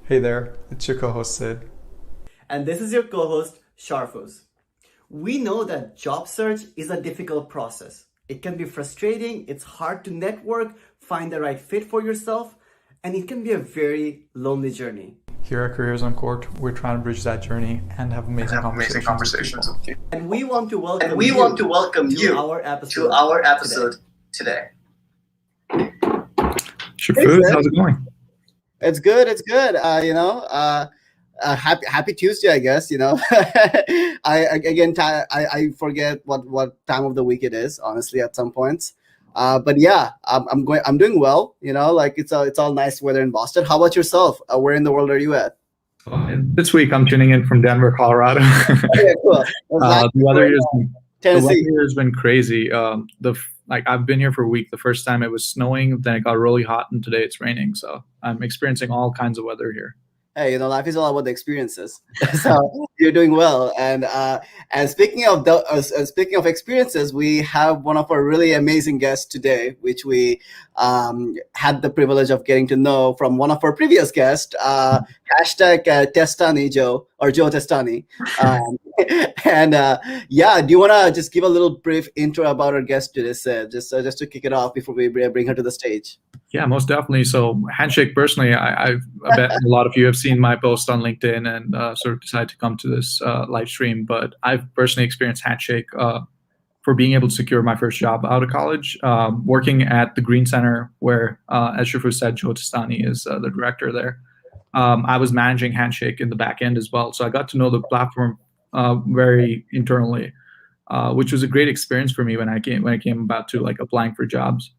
Hey there, it's your co-host Sid. And this is your co host, Sharfuz. We know that job search is a difficult process. It can be frustrating, it's hard to network, find the right fit for yourself, and it can be a very lonely journey. Here at Careers Uncorked, we're trying to bridge that journey and have amazing conversations with people. And we want to And welcome we want to you welcome to you our to episode our today. episode today. Hey, Shafuz, Sid. how's it going? It's good. It's good. Happy Tuesday, I guess. I forget what time of the week it is. Honestly, at some points. But yeah, I'm doing well. Like it's all nice weather in Boston. How about yourself? Where in the world are you at? This week I'm tuning in from Denver, Colorado. Okay, cool. The weather here Tennessee. has been crazy. I've been here for a week. The first time it was snowing, then it got really hot, and today it's raining. So I'm experiencing all kinds of weather here. Hey, life is all about the experiences. So you're doing well. And speaking of experiences, we have one of our really amazing guests today, which we had the privilege of getting to know from one of our previous guests. Hashtag Testani Joe or Joe Testani. Yeah, do you want to just give a little brief intro about our guest today, Sid, just to kick it off before we bring her to the stage? Yeah, most definitely. So Handshake, personally, I bet a lot of you have seen my post on LinkedIn and sort of decided to come to this live stream. But I've personally experienced Handshake for being able to secure my first job out of college, working at the Green Center, where, as Shifu said, Joe Tastani is the director there. I was managing Handshake in the back end as well. So I got to know the platform very internally, which was a great experience for me when I came about to like applying for jobs.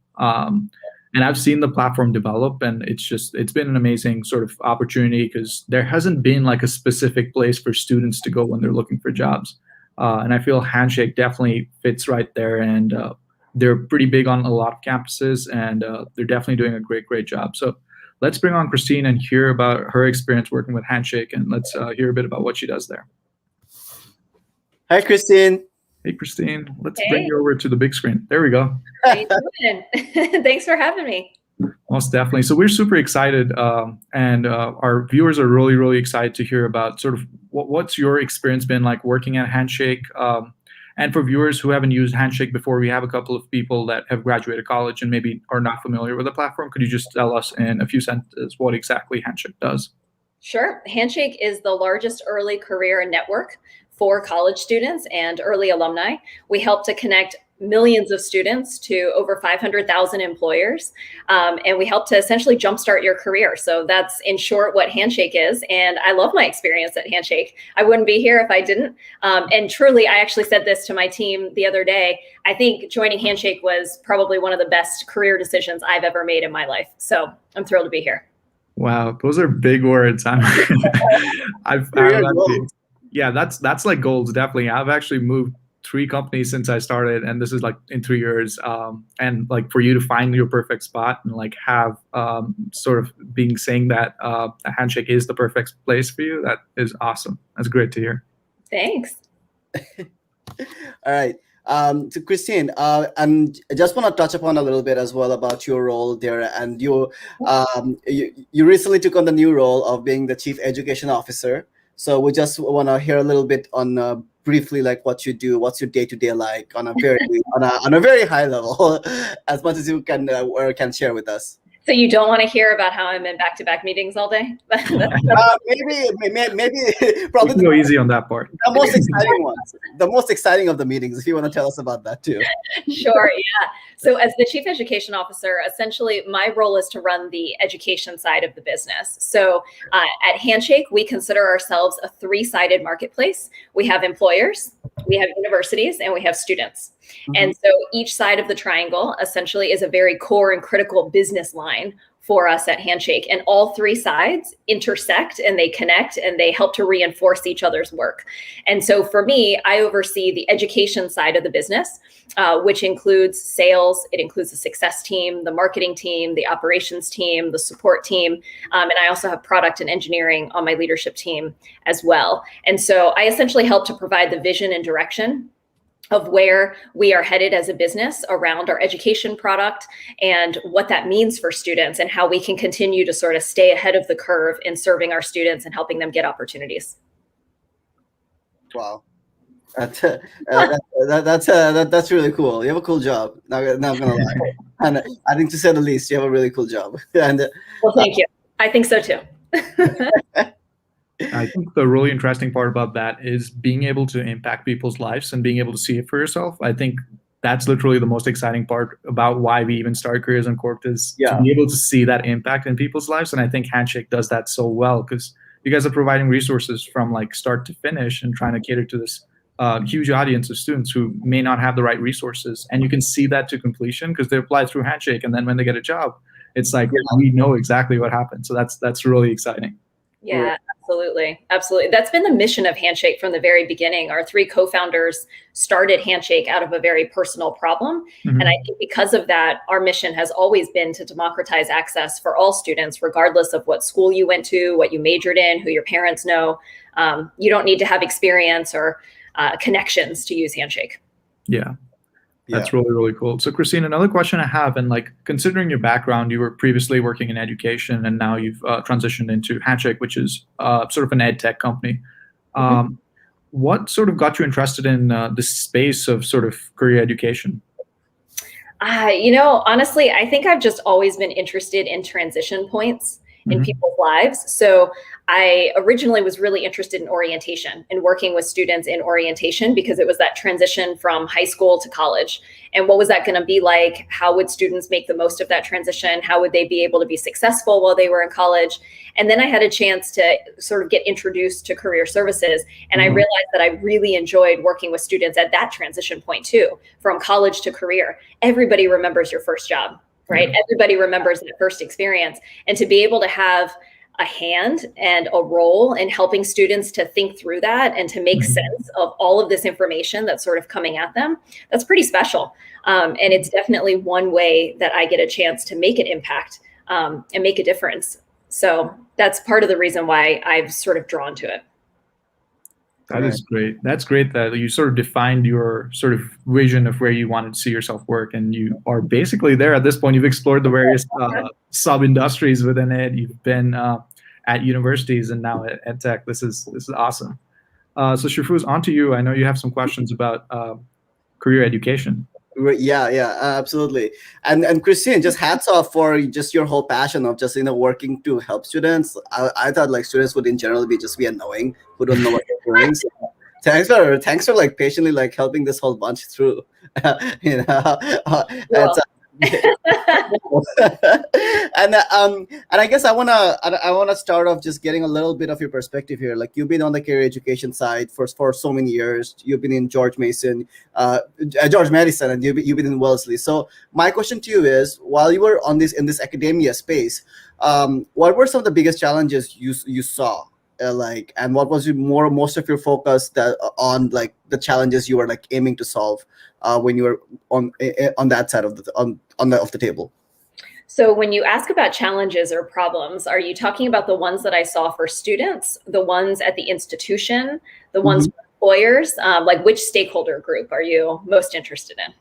And I've seen the platform develop, and it's been an amazing sort of opportunity because there hasn't been like a specific place for students to go when they're looking for jobs. And I feel Handshake definitely fits right there, and they're pretty big on a lot of campuses, and they're definitely doing a great job. So let's bring on Christine and hear about her experience working with Handshake, and let's hear a bit about what she does there. Hi, Christine. Hey, Christine, let's Hey. bring you over to the big screen. There we go. How you doing? Thanks for having me. Most definitely. So we're super excited, and our viewers are really excited to hear about sort of what's your experience been like working at Handshake. And for viewers who haven't used Handshake before, we have a couple of people that have graduated college and maybe are not familiar with the platform. Could you just tell us in a few sentences what exactly Handshake does? Sure. Handshake is the largest early career network for college students and early alumni. We help to connect millions of students to over 500,000 employers, and we help to essentially jumpstart your career. So that's in short what Handshake is, and I love my experience at Handshake. I wouldn't be here if I didn't. And truly, I actually said this to my team the other day. I think joining Handshake was probably one of the best career decisions I've ever made in my life. So I'm thrilled to be here. Wow, those are big words. Yeah, that's like goals, definitely. I've actually moved 3 companies since I started, and this is like in 3 years. And like for you to find your perfect spot and like have sort of saying that a Handshake is the perfect place for you, that is awesome. That's great to hear. Thanks. All right. So Christine, and I just want to touch upon a little bit as well about your role there. And you recently took on the new role of being the Chief Education Officer. So we just want to hear a little bit on briefly like what you do, what's your day-to-day like on a very on a very high level, as much as you can or can share with us. So you don't want to hear about how I'm in back-to-back meetings all day? Maybe probably Go easy on that part. the most exciting ones, the most exciting of the meetings, if you want to tell us about that too. Sure, yeah. So as the Chief Education Officer, essentially my role is to run the education side of the business. So at Handshake, we consider ourselves a 3-sided marketplace. We have employers, we have universities, and we have students. Mm-hmm. And so each side of the triangle essentially is a very core and critical business line for us at Handshake. And all 3 sides intersect and they connect and they help to reinforce each other's work. And so for me, I oversee the education side of the business, which includes sales. It includes the success team, the marketing team, the operations team, the support team. And I also have product and engineering on my leadership team as well. And so I essentially help to provide the vision and direction of where we are headed as a business around our education product and what that means for students and how we can continue to sort of stay ahead of the curve in serving our students and helping them get opportunities. Wow. That's really cool. You have a cool job. Not gonna lie, and I think to say the least, you have a really cool job. And well, thank you. I think so too. I think the really interesting part about that is being able to impact people's lives and being able to see it for yourself. I think that's literally the most exciting part about why we even started Careers Uncorked, is to be able to see that impact in people's lives. And I think Handshake does that so well, because you guys are providing resources from like start to finish and trying to cater to this huge audience of students who may not have the right resources. And you can see that to completion because they apply through Handshake. And then when they get a job, it's like, we know exactly what happened. So that's really exciting. Yeah, absolutely. Absolutely. That's been the mission of Handshake from the very beginning. Our three co-founders started Handshake out of a very personal problem. Mm-hmm. And I think because of that, our mission has always been to democratize access for all students, regardless of what school you went to, what you majored in, who your parents know. You don't need to have experience or connections to use Handshake. Yeah. That's really, really cool. So Christine, another question I have, and like considering your background, you were previously working in education and now you've transitioned into Handshake, which is sort of an ed tech company. What sort of got you interested in this space of sort of career education? Honestly, I think I've just always been interested in transition points in people's lives. So I originally was really interested in orientation and working with students in orientation because it was that transition from high school to college. And what was that going to be like? How would students make the most of that transition? How would they be able to be successful while they were in college? And then I had a chance to sort of get introduced to career services. And I realized that I really enjoyed working with students at that transition point too, from college to career. Everybody remembers your first job, right? Everybody remembers that first experience. And to be able to have a hand and a role in helping students to think through that and to make sense of all of this information that's sort of coming at them, that's pretty special. And it's definitely one way that I get a chance to make an impact and make a difference. So that's part of the reason why I've sort of drawn to it. That is great. That's great that you sort of defined your sort of vision of where you wanted to see yourself work, and you are basically there at this point. You've explored the various sub-industries within it. You've been at universities and now at tech. This is awesome. So Shafuz, on to you. I know you have some questions about career education. Yeah, absolutely. And Christine, just hats off for just your whole passion of just working to help students. I thought like students would in general be annoying who don't know what they're doing. So thanks for like patiently like helping this whole bunch through. And I guess I wanna start off just getting a little bit of your perspective here. Like you've been on the career education side for so many years. You've been in George Madison, and you've been in Wellesley. So my question to you is, while you were in this academia space, what were some of the biggest challenges you saw? And what was most of your focus on like the challenges you were like aiming to solve when you were on that side of the table? So when you ask about challenges or problems, are you talking about the ones that I saw for students, the ones at the institution, the ones for employers? Like which stakeholder group are you most interested in?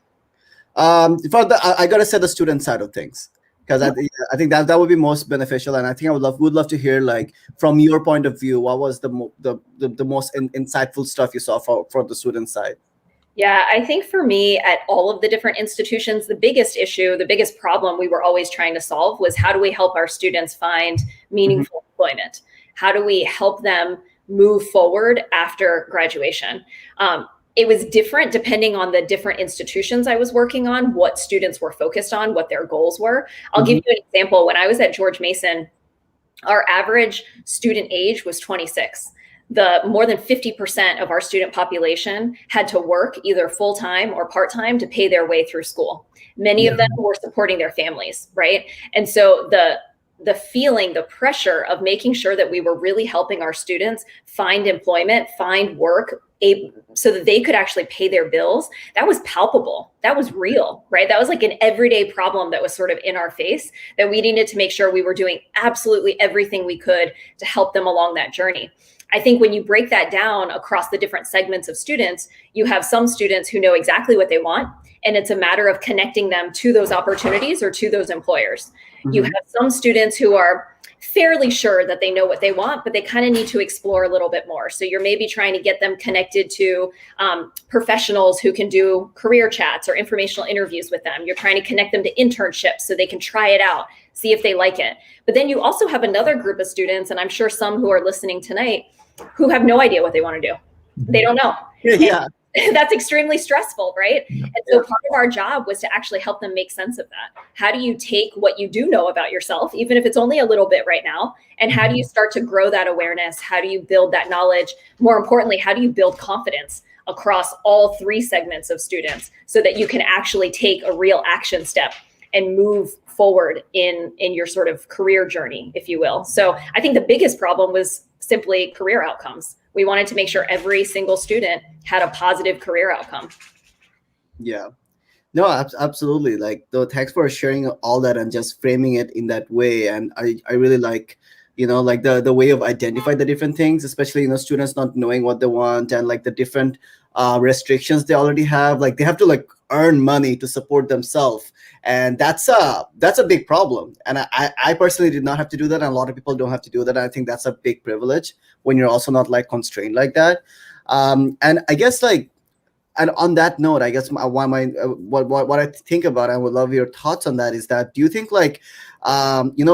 I gotta say the student side of things, because I think that would be most beneficial, and I think I would love to hear like from your point of view, what was the most insightful stuff you saw for the student side? Yeah, I think for me at all of the different institutions, the biggest issue, the biggest problem we were always trying to solve was how do we help our students find meaningful employment? How do we help them move forward after graduation? It was different depending on the different institutions I was working on, what students were focused on, what their goals were. I'll give you an example. When I was at George Mason, our average student age was 26. More than 50% of our student population had to work either full-time or part-time to pay their way through school. Many of them were supporting their families, right? And so the feeling, the pressure of making sure that we were really helping our students find employment, find work, so that they could actually pay their bills, that was palpable. That was real, right? That was like an everyday problem that was sort of in our face, that we needed to make sure we were doing absolutely everything we could to help them along that journey. I think when you break that down across the different segments of students, you have some students who know exactly what they want, and it's a matter of connecting them to those opportunities or to those employers. You have some students who are fairly sure that they know what they want, but they kind of need to explore a little bit more. So you're maybe trying to get them connected to professionals who can do career chats or informational interviews with them. You're trying to connect them to internships so they can try it out, see if they like it. But then you also have another group of students, and I'm sure some who are listening tonight, who have no idea what they want to do. They don't know. Yeah. That's extremely stressful, right? And so part of our job was to actually help them make sense of that. How do you take what you do know about yourself, even if it's only a little bit right now, and how do you start to grow that awareness? How do you build that knowledge? More importantly, how do you build confidence across all three segments of students so that you can actually take a real action step and move forward in your sort of career journey, if you will? So I think the biggest problem was simply career outcomes. We wanted to make sure every single student had a positive career outcome. Yeah. No, absolutely. Like, though, thanks for sharing all that and just framing it in that way. And I really like, like the way of identify the different things, especially, students not knowing what they want and like the different restrictions they already have. Like, they have to like earn money to support themselves. And that's a big problem. And I personally did not have to do that. And a lot of people don't have to do that. I think that's a big privilege when you're also not like constrained like that. And I guess like, and on that note, I guess what I think about, I would love your thoughts on that, is that, do you think like,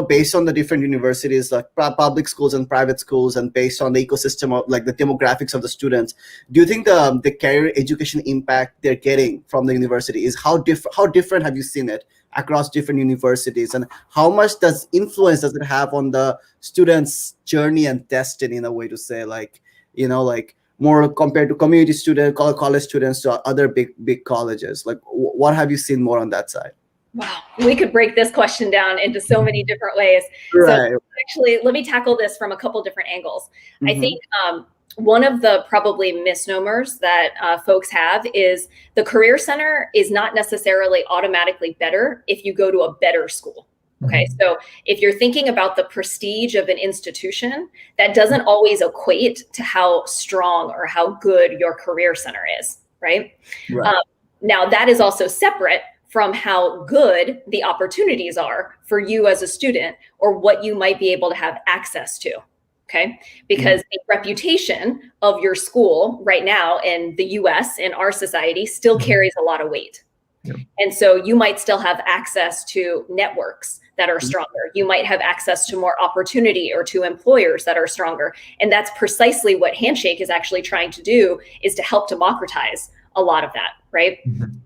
based on the different universities, like public schools and private schools, and based on the ecosystem of like the demographics of the students, do you think the career education impact they're getting from the university is how different have you seen it across different universities, and how much influence does it have on the students' journey and destiny, in a way to say, like, like more compared to community students, college students, to other big colleges? Like, what have you seen more on that side? Wow, we could break this question down into so many different ways. Right. So actually, let me tackle this from a couple different angles. I think one of the probably misnomers that folks have is the Career Center is not necessarily automatically better if you go to a better school. Okay, so if you're thinking about the prestige of an institution, that doesn't always equate to how strong or how good your Career Center is, right? Now, that is also separate from how good the opportunities are for you as a student, or what you might be able to have access to. Okay, because the reputation of your school right now in the US, in our society, still carries a lot of weight. And so you might still have access to networks that are stronger. You might have access to more opportunity or to employers that are stronger. And that's precisely what Handshake is actually trying to do, is to help democratize a lot of that, right?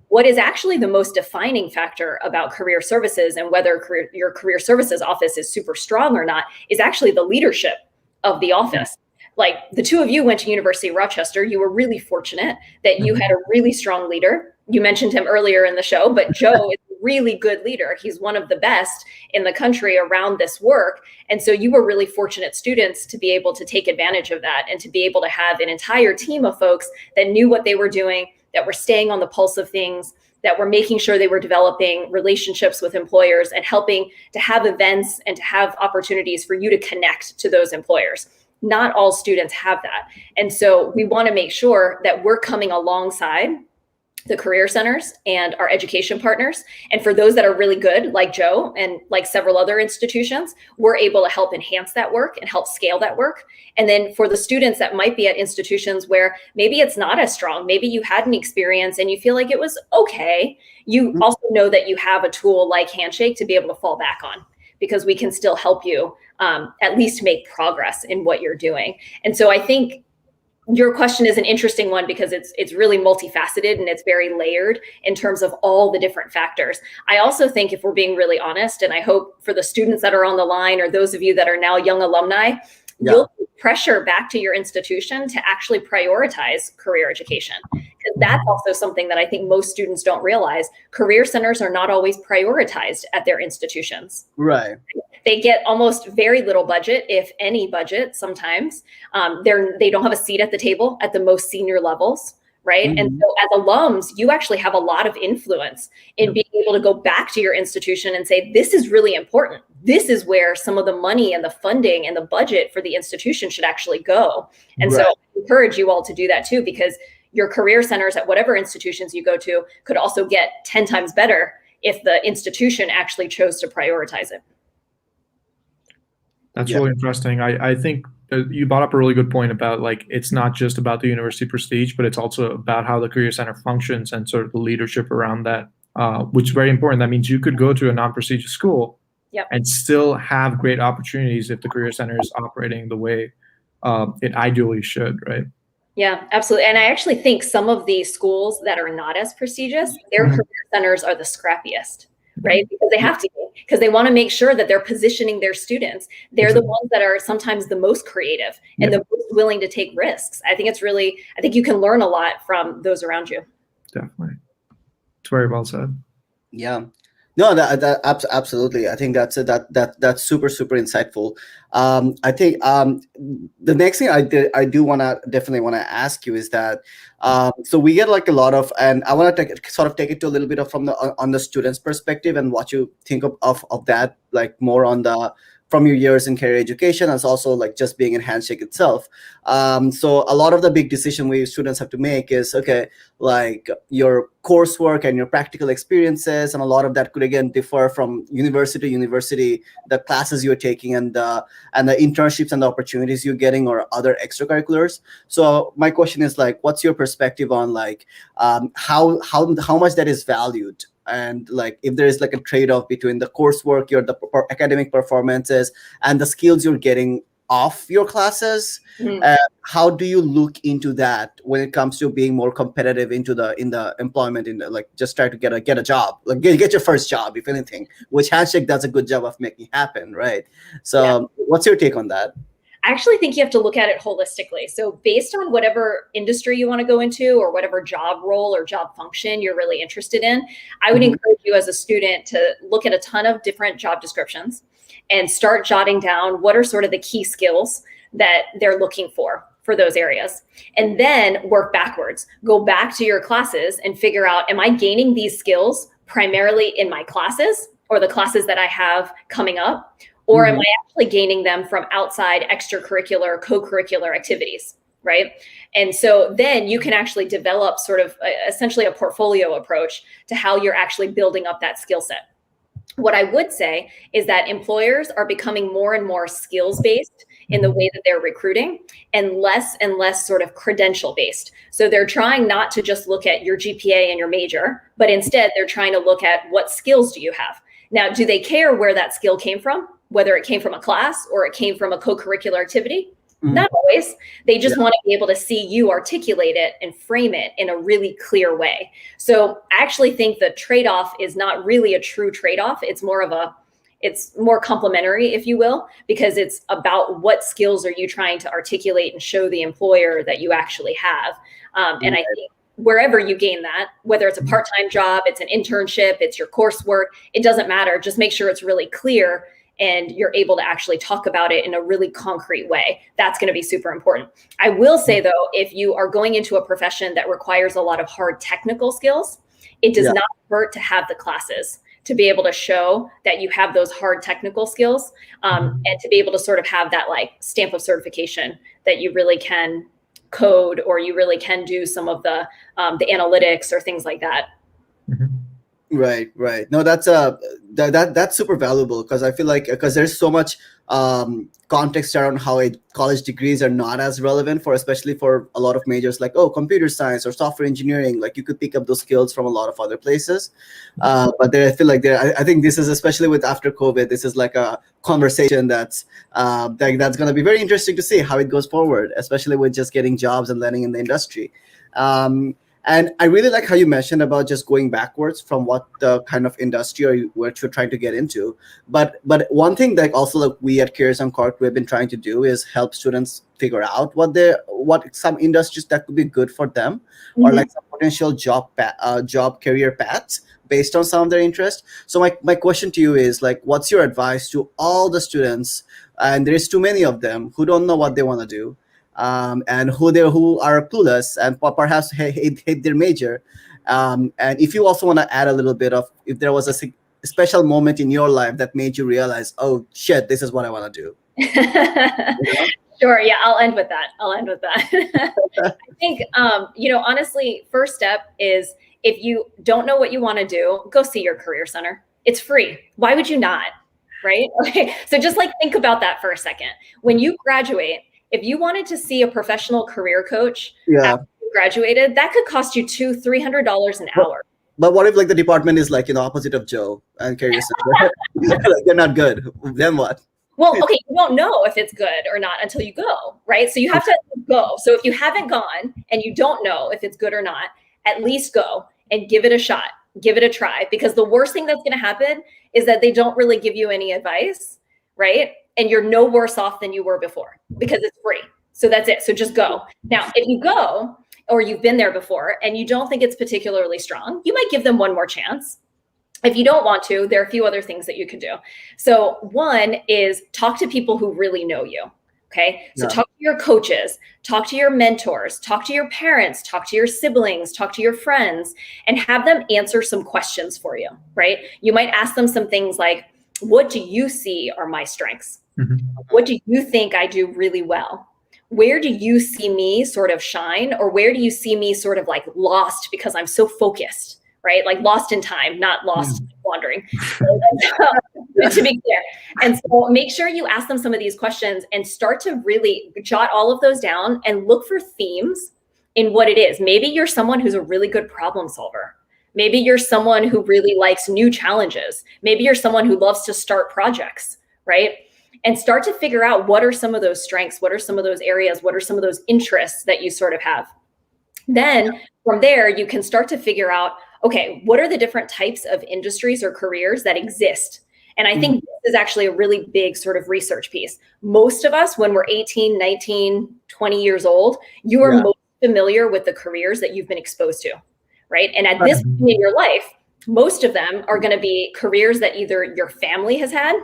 What is actually the most defining factor about career services, and whether your career services office is super strong or not, is actually the leadership of the office. Like, the two of you went to University of Rochester. You were really fortunate that you had a really strong leader. You mentioned him earlier in the show, but Joe is a really good leader. He's one of the best in the country around this work. And so you were really fortunate students to be able to take advantage of that, and to be able to have an entire team of folks that knew what they were doing, that were staying on the pulse of things, that were making sure they were developing relationships with employers and helping to have events and to have opportunities for you to connect to those employers. Not all students have that. And so we want to make sure that we're coming alongside the career centers and our education partners. And for those that are really good, like Joe and like several other institutions, we're able to help enhance that work and help scale that work. And then for the students that might be at institutions where maybe it's not as strong, maybe you had an experience and you feel like it was okay, you also know that you have a tool like Handshake to be able to fall back on, because we can still help you at least make progress in what you're doing. And so I think your question is an interesting one, because it's really multifaceted and it's very layered in terms of all the different factors. I also think, if we're being really honest, and I hope for the students that are on the line, or those of you that are now young alumni, you'll put pressure back to your institution to actually prioritize career education. Because that's also something that I think most students don't realize. Career centers are not always prioritized at their institutions. Right. They get almost very little budget, if any budget sometimes. They don't have a seat at the table at the most senior levels, right? And so as alums, you actually have a lot of influence in being able to go back to your institution and say, this is really important. This is where some of the money and the funding and the budget for the institution should actually go. And so I encourage you all to do that too, because your career centers at whatever institutions you go to could also get 10 times better if the institution actually chose to prioritize it. That's really interesting. I think you brought up a really good point about like, it's not just about the university prestige, but it's also about how the career center functions and sort of the leadership around that, which is very important. That means you could go to a non-prestigious school and still have great opportunities if the career center is operating the way it ideally should, right? Yeah, absolutely. And I actually think some of the schools that are not as prestigious, their career centers are the scrappiest, right? Because they have to be, because they want to make sure that they're positioning their students. They're the ones that are sometimes the most creative and the most willing to take risks. I think you can learn a lot from those around you. Definitely. It's very well said. Yeah. No, absolutely. I think that's super insightful. I think the next thing I definitely want to ask you is that so we get like a lot of, and I want to take it to a little bit of on the student's perspective and what you think of that, like more on from your years in career education, as also like just being in Handshake itself. So a lot of the big decision we students have to make is, okay, like your coursework and your practical experiences, and a lot of that could again differ from university to university, the classes you're taking and the internships and the opportunities you're getting or other extracurriculars. So my question is like, what's your perspective on like how much that is valued? And like if there is like a trade-off between the coursework, the academic performances, and the skills you're getting off your classes, how do you look into that when it comes to being more competitive in the employment, like just try to get a job, like get your first job, if anything, which Handshake does a good job of making happen, right? So what's your take on that? I actually think you have to look at it holistically. So based on whatever industry you want to go into or whatever job role or job function you're really interested in, I would encourage you as a student to look at a ton of different job descriptions and start jotting down what are sort of the key skills that they're looking for those areas. And then work backwards. Go back to your classes and figure out, am I gaining these skills primarily in my classes or the classes that I have coming up? Or am I actually gaining them from outside extracurricular, co-curricular activities, right? And so then you can actually develop sort of essentially a portfolio approach to how you're actually building up that skill set. What I would say is that employers are becoming more and more skills-based in the way that they're recruiting and less sort of credential-based. So they're trying not to just look at your GPA and your major, but instead they're trying to look at what skills do you have. Now, do they care where that skill came from? Whether it came from a class or it came from a co-curricular activity? Not always. They just want to be able to see you articulate it and frame it in a really clear way. So I actually think the trade-off is not really a true trade-off. It's more complementary, if you will, because it's about what skills are you trying to articulate and show the employer that you actually have. And I think wherever you gain that, whether it's a part-time job, it's an internship, it's your coursework, it doesn't matter. Just make sure it's really clear and you're able to actually talk about it in a really concrete way. That's going to be super important. I will say, though, if you are going into a profession that requires a lot of hard technical skills, it does not hurt to have the classes to be able to show that you have those hard technical skills and to be able to sort of have that like stamp of certification that you really can code or you really can do some of the analytics or things like that. Right. No, that's super valuable, because I feel like because there's so much context around how college degrees are not as relevant especially for a lot of majors like computer science or software engineering. Like you could pick up those skills from a lot of other places, but I feel like I think this is, especially with after COVID, this is like a conversation that's going to be very interesting to see how it goes forward, especially with just getting jobs and landing in the industry. And I really like how you mentioned about just going backwards from what the kind of industry what you're trying to get into. But one thing that also like we at Careers Uncorked we've been trying to do is help students figure out what some industries that could be good for them, or like some potential job career paths based on some of their interest. So my question to you is like, what's your advice to all the students, and there's too many of them, who don't know what they want to do? and who are clueless and perhaps hate their major. And if you also want to add a little bit of, if there was a special moment in your life that made you realize, oh shit, this is what I want to do. Sure. Yeah, I'll end with that. I think, honestly, first step is, if you don't know what you want to do, go see your career center. It's free. Why would you not? Right? Okay. So just like think about that for a second. When you graduate, if you wanted to see a professional career coach after you graduated, that could cost you $200-$300 an hour. But what if like the department is like, opposite of Joe and Careers Center? Like, they're not good. Then what? Well, okay, you don't know if it's good or not until you go, right? So you have to go. So if you haven't gone and you don't know if it's good or not, at least go and give it a shot, give it a try. Because the worst thing that's going to happen is that they don't really give you any advice, right? And you're no worse off than you were before because it's free. So that's it. So just go. Now, if you go or you've been there before and you don't think it's particularly strong, you might give them one more chance. If you don't want to, there are a few other things that you can do. So one is talk to people who really know you. Okay. So talk to your coaches, talk to your mentors, talk to your parents, talk to your siblings, talk to your friends, and have them answer some questions for you, right? You might ask them some things like, what do you see are my strengths? Mm-hmm. What do you think I do really well? Where do you see me sort of shine? Or where do you see me sort of like lost because I'm so focused? Right? Like lost in time, not lost wandering, to be clear. And so make sure you ask them some of these questions and start to really jot all of those down and look for themes in what it is. Maybe you're someone who's a really good problem solver. Maybe you're someone who really likes new challenges. Maybe you're someone who loves to start projects, right? And start to figure out what are some of those strengths, what are some of those areas, what are some of those interests that you sort of have. Then from there, you can start to figure out, okay, what are the different types of industries or careers that exist? And I think this is actually a really big sort of research piece. Most of us, when we're 18, 19, 20 years old, you are most familiar with the careers that you've been exposed to, right? And at this point in your life, most of them are going to be careers that either your family has had,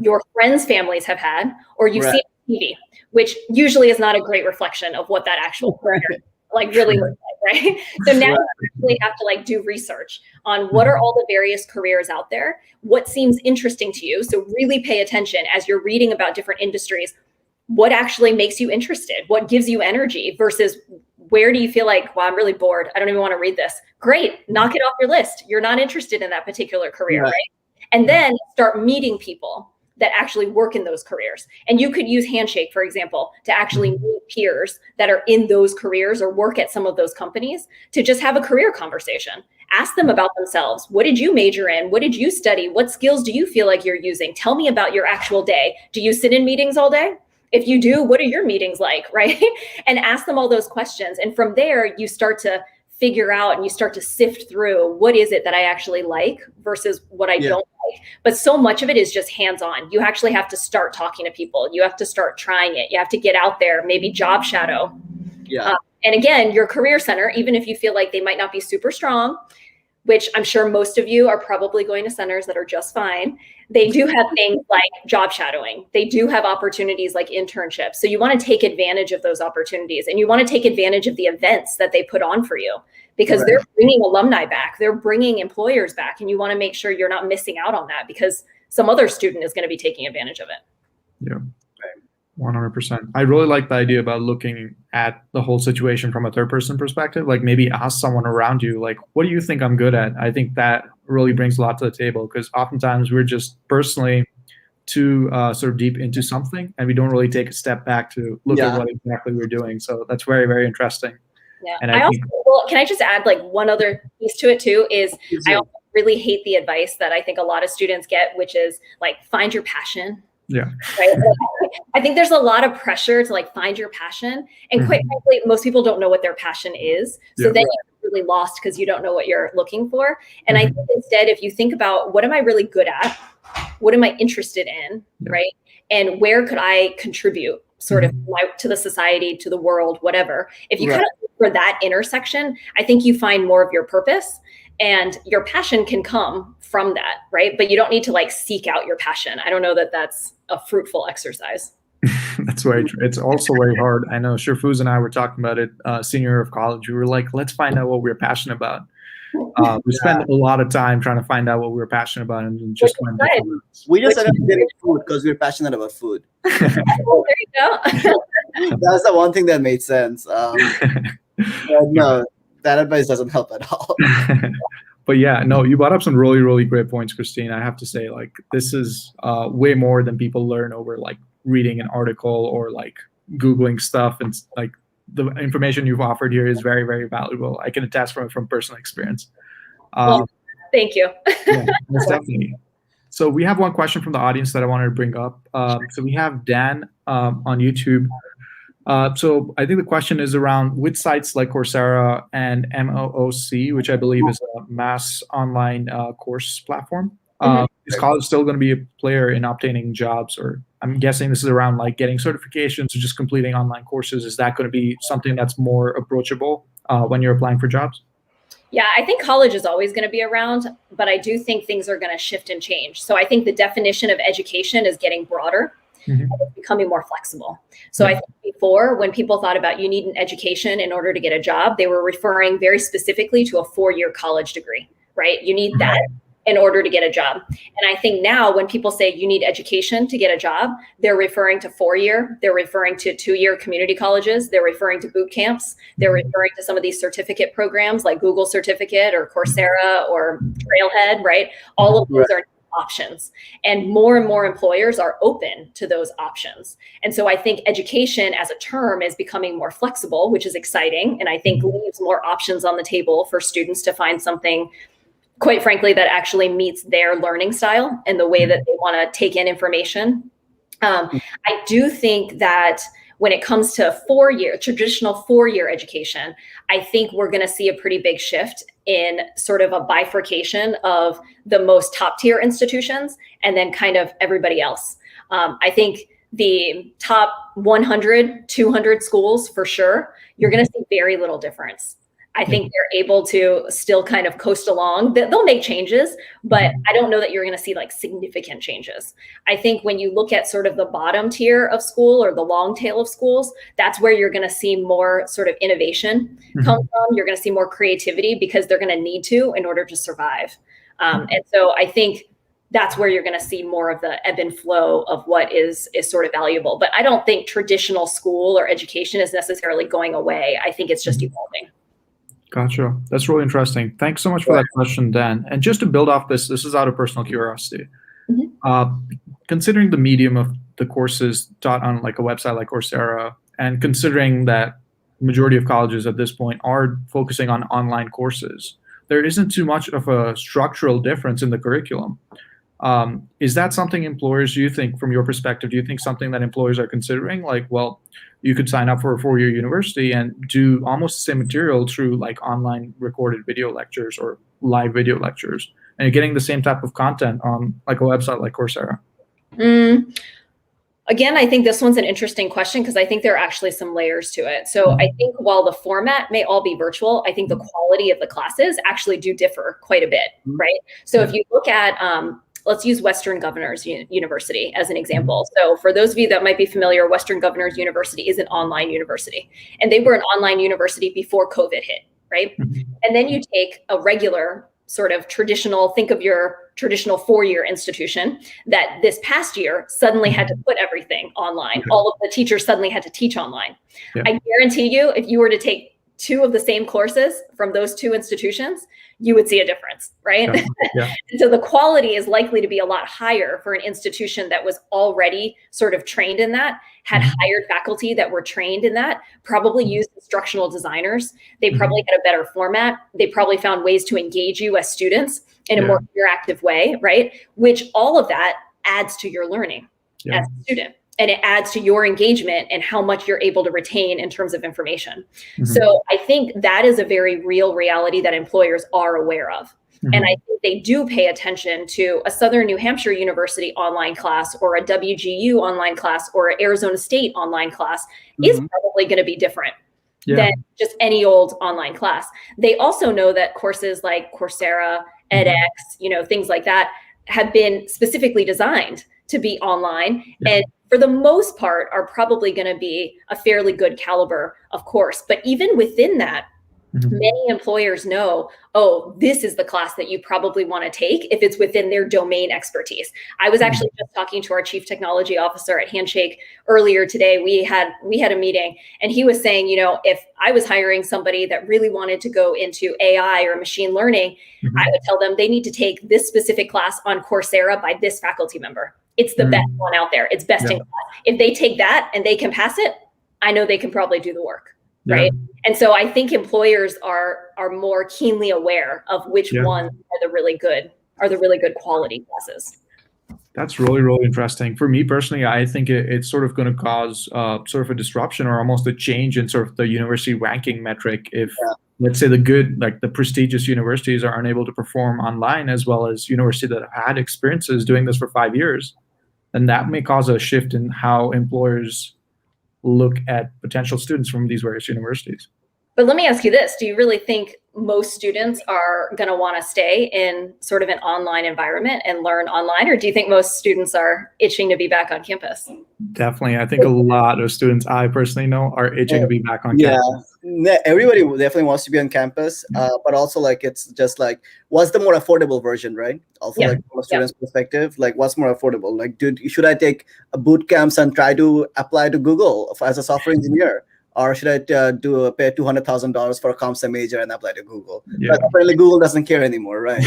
your friends' families have had, or you've seen on TV, which usually is not a great reflection of what that actual career like really looks like, right? So now you actually have to like do research on what are all the various careers out there, what seems interesting to you. So really pay attention as you're reading about different industries, what actually makes you interested, what gives you energy versus where do you feel like, well, I'm really bored, I don't even want to read this. Great, knock it off your list. You're not interested in that particular career, right? And then start meeting people that actually work in those careers. And you could use Handshake, for example, to actually meet peers that are in those careers or work at some of those companies to just have a career conversation. Ask them about themselves. What did you major in? What did you study? What skills do you feel like you're using? Tell me about your actual day. Do you sit in meetings all day? If you do, what are your meetings like, right? And ask them all those questions. And from there, you start to figure out and you start to sift through what is it that I actually like versus what I don't like. But so much of it is just hands-on. You actually have to start talking to people. You have to start trying it. You have to get out there, maybe job shadow. And again, your career center, even if you feel like they might not be super strong, which I'm sure most of you are probably going to centers that are just fine. They do have things like job shadowing. They do have opportunities like internships. So you want to take advantage of those opportunities and you want to take advantage of the events that they put on for you because they're bringing alumni back. They're bringing employers back. And you want to make sure you're not missing out on that because some other student is going to be taking advantage of it. Yeah. 100%. I really like the idea about looking at the whole situation from a third person perspective. Like maybe ask someone around you, like, what do you think I'm good at? I think that really brings a lot to the table because oftentimes we're just personally too sort of deep into something and we don't really take a step back to look at what exactly we're doing. So that's very, very interesting. Yeah. And I also, can I just add like one other piece to it too is I also really hate the advice that I think a lot of students get, which is like, find your passion. Yeah. Right. I think there's a lot of pressure to like find your passion. And quite frankly, most people don't know what their passion is. So then you're really lost because you don't know what you're looking for. And I think instead, if you think about what am I really good at? What am I interested in? Right. And where could I contribute sort of to the society, to the world, whatever. If you kind of look for that intersection, I think you find more of your purpose. And your passion can come from that, right? But you don't need to like seek out your passion. I don't know that that's a fruitful exercise. That's very true. It's also very hard. I know Shirfuz and I were talking about it senior year of college. We were like, let's find out what we're passionate about. We spend a lot of time trying to find out what we were passionate about, and just went different routes. We just ended up getting food because we're passionate about food. There you go. That's the one thing that made sense. No, that advice doesn't help at all. But yeah, no, you brought up some really, really great points, Christine. I have to say, like, this is way more than people learn over like reading an article or like Googling stuff. And like the information you've offered here is very, very valuable. I can attest from personal experience. Well, thank you. Yeah, most definitely. So we have one question from the audience that I wanted to bring up. So we have Dan on YouTube. So I think the question is around which sites like Coursera and MOOC, which I believe is a mass online course platform. Is college still going to be a player in obtaining jobs? Or I'm guessing this is around like getting certifications or just completing online courses. Is that going to be something that's more approachable when you're applying for jobs? Yeah, I think college is always going to be around, but I do think things are going to shift and change. So I think the definition of education is getting broader. And it's becoming more flexible. So I think before, when people thought about you need an education in order to get a job, they were referring very specifically to a 4-year college degree, right? You need that in order to get a job. And I think now when people say you need education to get a job, they're referring to 4-year, they're referring to 2-year community colleges, they're referring to boot camps, they're referring to some of these certificate programs like Google Certificate or Coursera or Trailhead, right? All of those are options, and more employers are open to those options. And so I think education as a term is becoming more flexible, which is exciting, and I think leaves more options on the table for students to find something, quite frankly, that actually meets their learning style and the way that they want to take in information. I do think that when it comes to traditional 4-year education, I think we're going to see a pretty big shift in sort of a bifurcation of the most top tier institutions and then kind of everybody else. I think the top 100, 200 schools for sure, you're going to see very little difference. I think they're able to still kind of coast along. They'll make changes, but I don't know that you're going to see like significant changes. I think when you look at sort of the bottom tier of school or the long tail of schools, that's where you're going to see more sort of innovation come from. You're going to see more creativity because they're going to need to in order to survive. And so I think that's where you're going to see more of the ebb and flow of what is sort of valuable. But I don't think traditional school or education is necessarily going away. I think it's just evolving. Gotcha. That's really interesting. Thanks so much for that question, Dan. And just to build off this is out of personal curiosity. Considering the medium of the courses taught on like a website like Coursera, and considering that majority of colleges at this point are focusing on online courses, there isn't too much of a structural difference in the curriculum. Is that something employers, do you think, from your perspective, do you think something that employers are considering? Like, well, you could sign up for a 4-year university and do almost the same material through like online recorded video lectures or live video lectures, and you're getting the same type of content on like a website like Coursera. Again, I think this one's an interesting question because I think there are actually some layers to it. So I think while the format may all be virtual, I think the quality of the classes actually do differ quite a bit, right? So if you look at, let's use Western Governors University as an example. So for those of you that might be familiar, Western Governors University is an online university, and they were an online university before COVID hit, right? And then you take a regular sort of traditional, think of your traditional 4-year institution that this past year suddenly had to put everything online. All of the teachers suddenly had to teach online. I guarantee you, if you were to take 2 of the same courses from those 2 institutions, you would see a difference, right? And so the quality is likely to be a lot higher for an institution that was already sort of trained in that, had hired faculty that were trained in that, probably used instructional designers. They probably had a better format. They probably found ways to engage you as students in a more interactive way, right? Which all of that adds to your learning as a student. And it adds to your engagement and how much you're able to retain in terms of information. So I think that is a very real reality that employers are aware of. And I think they do pay attention to a Southern New Hampshire University online class or a WGU online class or an Arizona State online class is probably going to be different than just any old online class. They also know that courses like Coursera, edX, things like that have been specifically designed to be online and for the most part, are probably going to be a fairly good caliber, of course. But even within that, many employers know, oh, this is the class that you probably want to take if it's within their domain expertise. I was actually just talking to our chief technology officer at Handshake earlier today. We had a meeting, and he was saying, if I was hiring somebody that really wanted to go into AI or machine learning, I would tell them they need to take this specific class on Coursera by this faculty member. It's the best one out there. It's best in class. If they take that and they can pass it, I know they can probably do the work. Right. And so I think employers are more keenly aware of which ones are the really good quality classes. That's really, really interesting. For me personally, I think it's sort of going to cause sort of a disruption or almost a change in sort of the university ranking metric. If let's say the prestigious universities are unable to perform online, as well as universities that have had experiences doing this for 5 years, then that may cause a shift in how employers look at potential students from these various universities. But let me ask you this. Do you really think most students are going to want to stay in sort of an online environment and learn online? Or do you think most students are itching to be back on campus? Definitely. I think a lot of students I personally know are itching to be back on campus. Everybody definitely wants to be on campus, but also it's just what's the more affordable version, right? Also from a student's perspective, what's more affordable? Should I take a boot camps and try to apply to Google as a software engineer? Or should I pay $200,000 for a comp sci major and apply to Google? But apparently Google doesn't care anymore, right?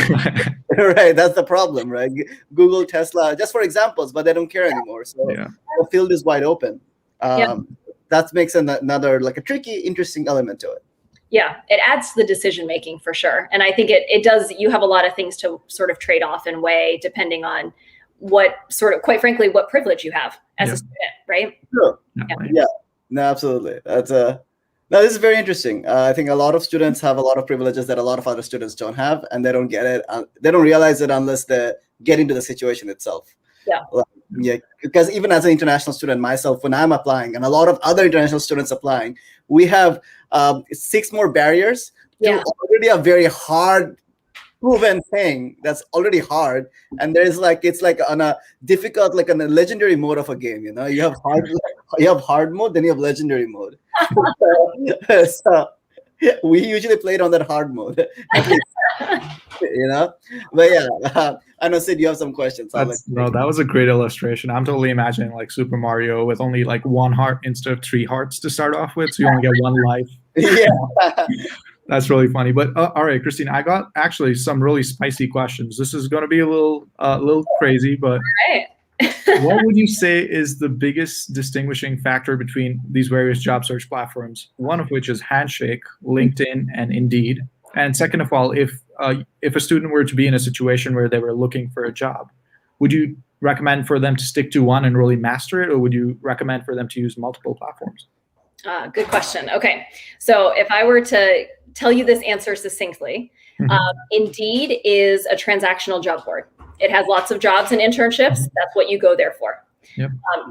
Right, that's the problem, right? Google, Tesla, just for examples, but they don't care anymore. So the field is wide open. That makes another a tricky, interesting element to it. Yeah, it adds to the decision making for sure. And I think it does, you have a lot of things to sort of trade off and weigh depending on what sort of, quite frankly, what privilege you have as a student, right? Sure. Yeah. No, absolutely. This is very interesting. I think a lot of students have a lot of privileges that a lot of other students don't have, and they don't get it. They don't realize it unless they get into the situation itself. Because even as an international student myself, when I'm applying, and a lot of other international students applying, we have 6 more barriers to already a very hard proven thing that's already hard, and there's it's on a difficult, on a legendary mode of a game. You have hard mode, then you have legendary mode. So we usually played on that hard mode. But I know, Sid, you have some questions. That was a great illustration. I'm totally imagining Super Mario with only 1 heart instead of 3 hearts to start off with, so you only get 1 life. That's really funny. But all right, Christine, I got actually some really spicy questions. This is going to be a little crazy, but what would you say is the biggest distinguishing factor between these various job search platforms? One of which is Handshake, LinkedIn, and Indeed. And second of all, if a student were to be in a situation where they were looking for a job, would you recommend for them to stick to one and really master it, or would you recommend for them to use multiple platforms? Good question. Okay, so if I were to tell you this answer succinctly, Indeed is a transactional job board. It has lots of jobs and internships. That's what you go there for.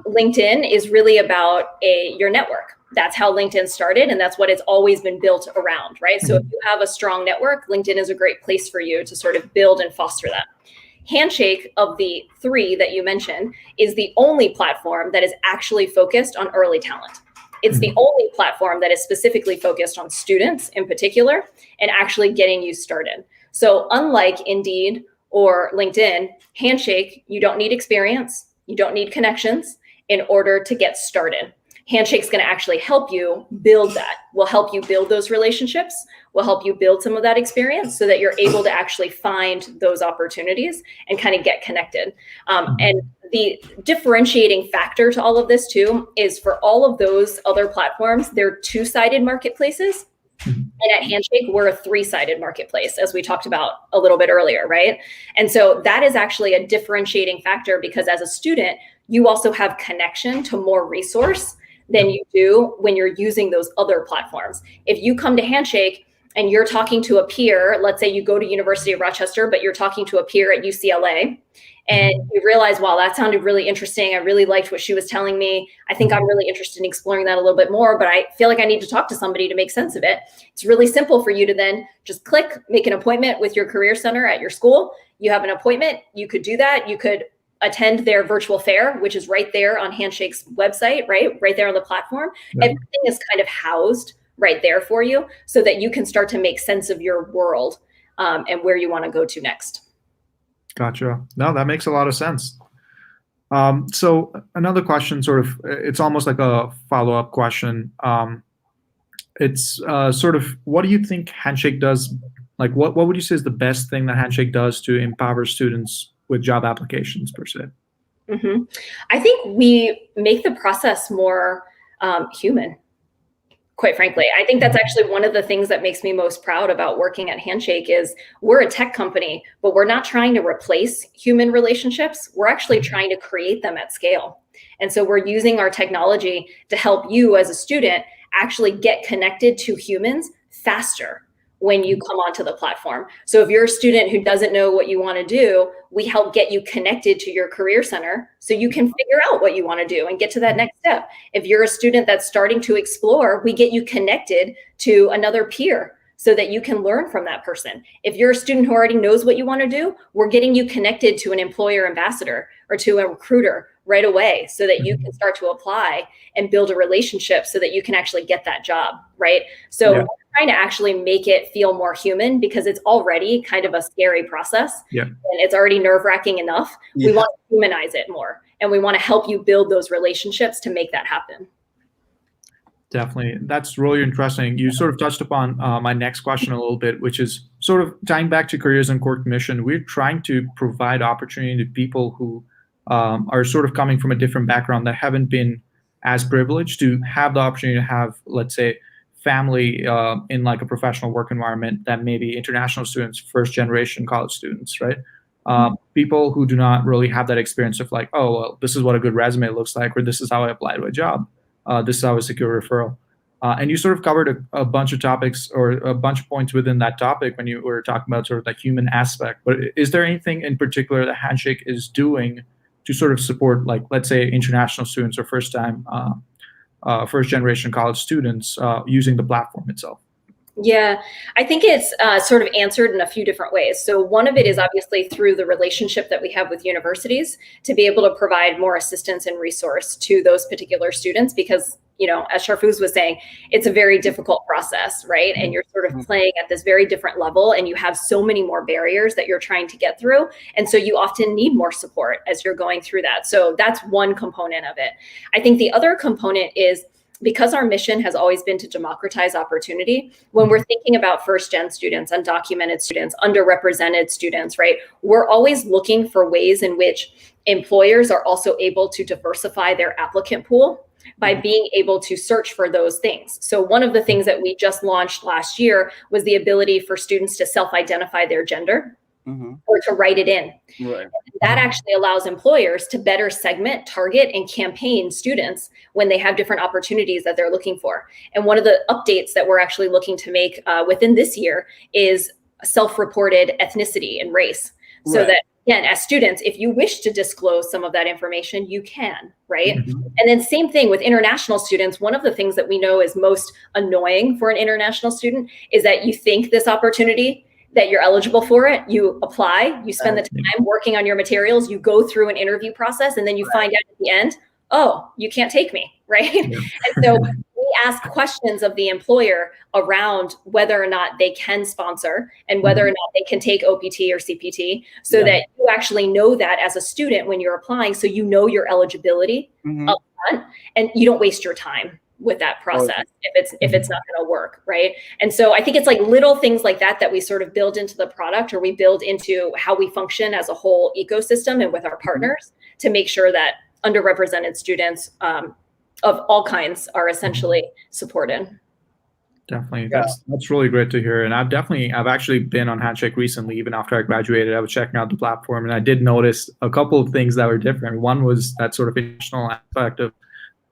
LinkedIn is really about your network. That's how LinkedIn started, and that's what it's always been built around, right? So if you have a strong network, LinkedIn is a great place for you to sort of build and foster that. Handshake, of the 3 that you mentioned, is the only platform that is actually focused on early talent. It's the only platform that is specifically focused on students in particular and actually getting you started. So unlike Indeed or LinkedIn, Handshake, you don't need experience, you don't need connections in order to get started. Handshake's going to actually help you build that. Will help you build those relationships, will help you build some of that experience so that you're able to actually find those opportunities and kind of get connected. And the differentiating factor to all of this too is for all of those other platforms, they're 2-sided marketplaces. And at Handshake, we're a 3-sided marketplace, as we talked about a little bit earlier, right? And so that is actually a differentiating factor because as a student, you also have connection to more resource than you do when you're using those other platforms. If you come to Handshake and you're talking to a peer, let's say you go to University of Rochester, but you're talking to a peer at UCLA, and you realize, wow, that sounded really interesting. I really liked what she was telling me. I think I'm really interested in exploring that a little bit more, but I feel like I need to talk to somebody to make sense of it. It's really simple for you to then just click, make an appointment with your career center at your school. You have an appointment. You could do that. You could attend their virtual fair, which is right there on Handshake's website, right there on the platform. Yeah. Everything is kind of housed right there for you so that you can start to make sense of your world and where you want to go to next. Gotcha. No, that makes a lot of sense. So another question, sort of, it's almost like a follow-up question. It's sort of, what do you think Handshake does? Like, what would you say is the best thing that Handshake does to empower students with job applications per se? Mm-hmm. I think we make the process more human. Quite frankly, I think that's actually one of the things that makes me most proud about working at Handshake is we're a tech company, but we're not trying to replace human relationships. We're actually trying to create them at scale. And so we're using our technology to help you as a student actually get connected to humans faster when you come onto the platform. So if you're a student who doesn't know what you want to do, we help get you connected to your career center so you can figure out what you want to do and get to that next step. If you're a student that's starting to explore, we get you connected to another peer so that you can learn from that person. If you're a student who already knows what you want to do, we're getting you connected to an employer ambassador or to a recruiter right away so that you can start to apply and build a relationship so that you can actually get that job, right? So we're trying to actually make it feel more human because it's already kind of a scary process and it's already nerve-wracking enough. We want to humanize it more and we want to help you build those relationships to make that happen. Definitely. That's really interesting. You sort of touched upon my next question a little bit, which is sort of tying back to Careers Uncorked mission. We're trying to provide opportunity to people who are sort of coming from a different background that haven't been as privileged to have the opportunity to have, let's say, family in like a professional work environment that maybe international students, first generation college students, right? People who do not really have that experience of like, oh, well, this is what a good resume looks like, or this is how I apply to a job. This is how I secure a referral. And you sort of covered a bunch of topics or a bunch of points within that topic when you were talking about sort of the human aspect. But is there anything in particular that Handshake is doing to sort of support, like, let's say, international students or first generation college students using the platform itself? Yeah, I think it's sort of answered in a few different ways. So one of it is obviously through the relationship that we have with universities to be able to provide more assistance and resource to those particular students because, you know, as Sharfuz was saying, it's a very difficult process, right? And you're sort of playing at this very different level and you have so many more barriers that you're trying to get through. And so you often need more support as you're going through that. So that's one component of it. I think the other component is because our mission has always been to democratize opportunity, when we're thinking about first-gen students, undocumented students, underrepresented students, right, we're always looking for ways in which employers are also able to diversify their applicant pool by being able to search for those things. So one of the things that we just launched last year was the ability for students to self-identify their gender. Or to write it in. Right. That actually allows employers to better segment, target, and campaign students when they have different opportunities that they're looking for. And one of the updates that we're actually looking to make within this year is self-reported ethnicity and race. So that, again, as students, if you wish to disclose some of that information, you can, right? And then same thing with international students. One of the things that we know is most annoying for an international student is that you think this opportunity that you're eligible for it, you apply, you spend the time working on your materials, you go through an interview process, and then you find out at the end, oh, you can't take me, right? And so we ask questions of the employer around whether or not they can sponsor and whether or not they can take OPT or CPT so that you actually know that as a student when you're applying, so you know your eligibility up front and you don't waste your time with that process if it's not going to work, right? And so I think it's like little things like that that we sort of build into the product or we build into how we function as a whole ecosystem and with our partners to make sure that underrepresented students of all kinds are essentially supported. Definitely. That's really great to hear. And I've actually been on Handshake recently, even after I graduated. I was checking out the platform and I did notice a couple of things that were different. One was that sort of international aspect of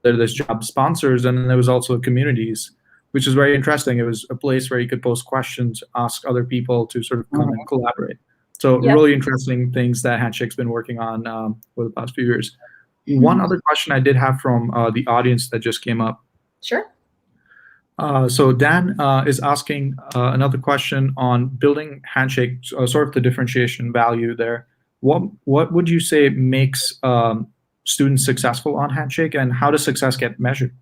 there's job sponsors, and then there was also communities, which is very interesting. It was a place where you could post questions, ask other people to sort of come and collaborate. So really interesting things that Handshake's been working on for the past few years. One other question I did have from the audience that just came up. Sure. So Dan is asking another question on building Handshake, sort of the differentiation value there. what would you say makes students successful on Handshake, and how does success get measured?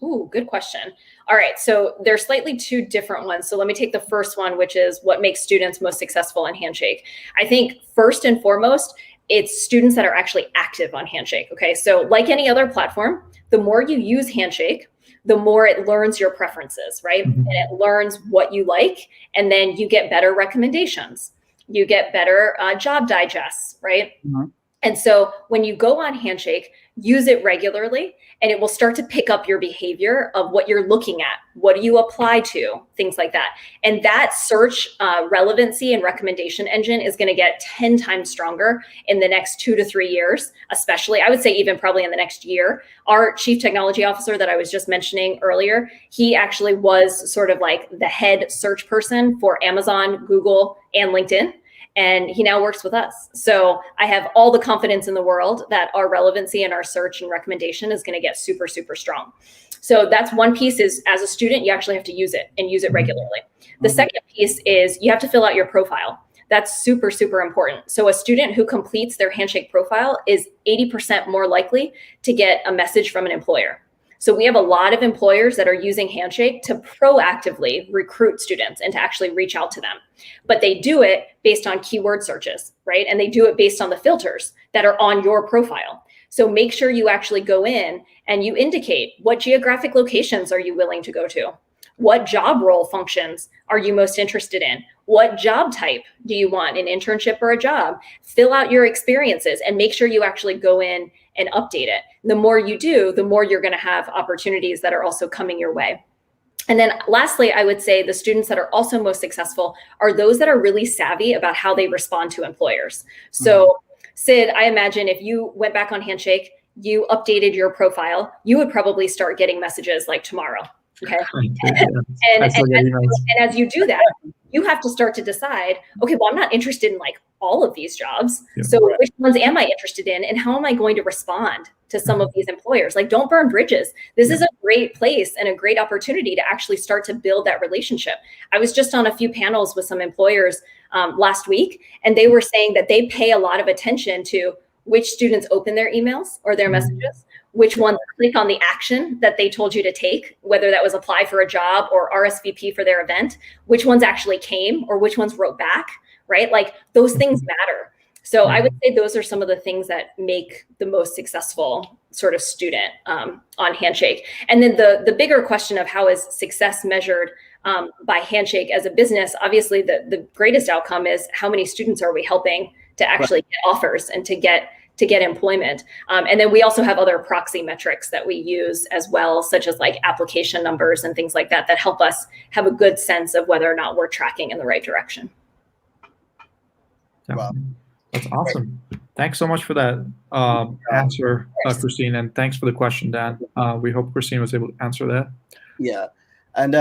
Ooh, good question. All right, so there's slightly two different ones. So let me take the first one, which is what makes students most successful in Handshake. I think first and foremost, it's students that are actually active on Handshake. Okay, so like any other platform, the more you use Handshake, the more it learns your preferences, right? Mm-hmm. And it learns what you like, and then you get better recommendations. You get better job digests, right? Mm-hmm. And so when you go on Handshake, use it regularly, and it will start to pick up your behavior of what you're looking at. What do you apply to? Things like that. And that search relevancy and recommendation engine is going to get 10 times stronger in the next 2 to 3 years, especially, I would say even probably in the next year. Our chief technology officer that I was just mentioning earlier, he actually was sort of like the head search person for Amazon, Google, and LinkedIn. And he now works with us. So I have all the confidence in the world that our relevancy and our search and recommendation is going to get super, super strong. So that's one piece is, as a student, you actually have to use it and use it regularly. The second piece is you have to fill out your profile. That's super, super important. So a student who completes their Handshake profile is 80% more likely to get a message from an employer. So we have a lot of employers that are using Handshake to proactively recruit students and to actually reach out to them. But they do it based on keyword searches, right? And they do it based on the filters that are on your profile. So make sure you actually go in and you indicate what geographic locations are you willing to go to? What job role functions are you most interested in? What job type do you want, an internship or a job? Fill out your experiences and make sure you actually go in and update it. The more you do, the more you're going to have opportunities that are also coming your way. And then lastly, I would say the students that are also most successful are those that are really savvy about how they respond to employers. So Sid, I imagine if you went back on Handshake, you updated your profile, you would probably start getting messages like tomorrow. Okay. And as you do that, you have to start to decide, okay, well, I'm not interested in like all of these jobs. Yeah. So which ones am I interested in? And how am I going to respond to some of these employers? Like, don't burn bridges. This is a great place and a great opportunity to actually start to build that relationship. I was just on a few panels with some employers last week, and they were saying that they pay a lot of attention to which students open their emails or their messages, which ones click on the action that they told you to take, whether that was apply for a job or RSVP for their event, which ones actually came or which ones wrote back, right? Like those things matter. So I would say those are some of the things that make the most successful sort of student on Handshake. And then the bigger question of how is success measured by Handshake as a business, obviously the greatest outcome is how many students are we helping to actually get offers and to get employment. And then we also have other proxy metrics that we use as well, such as like application numbers and things like that, that help us have a good sense of whether or not we're tracking in the right direction. Wow. That's awesome. Thanks so much for that answer, Christine, and thanks for the question, Dan. We hope Christine was able to answer that. Yeah. And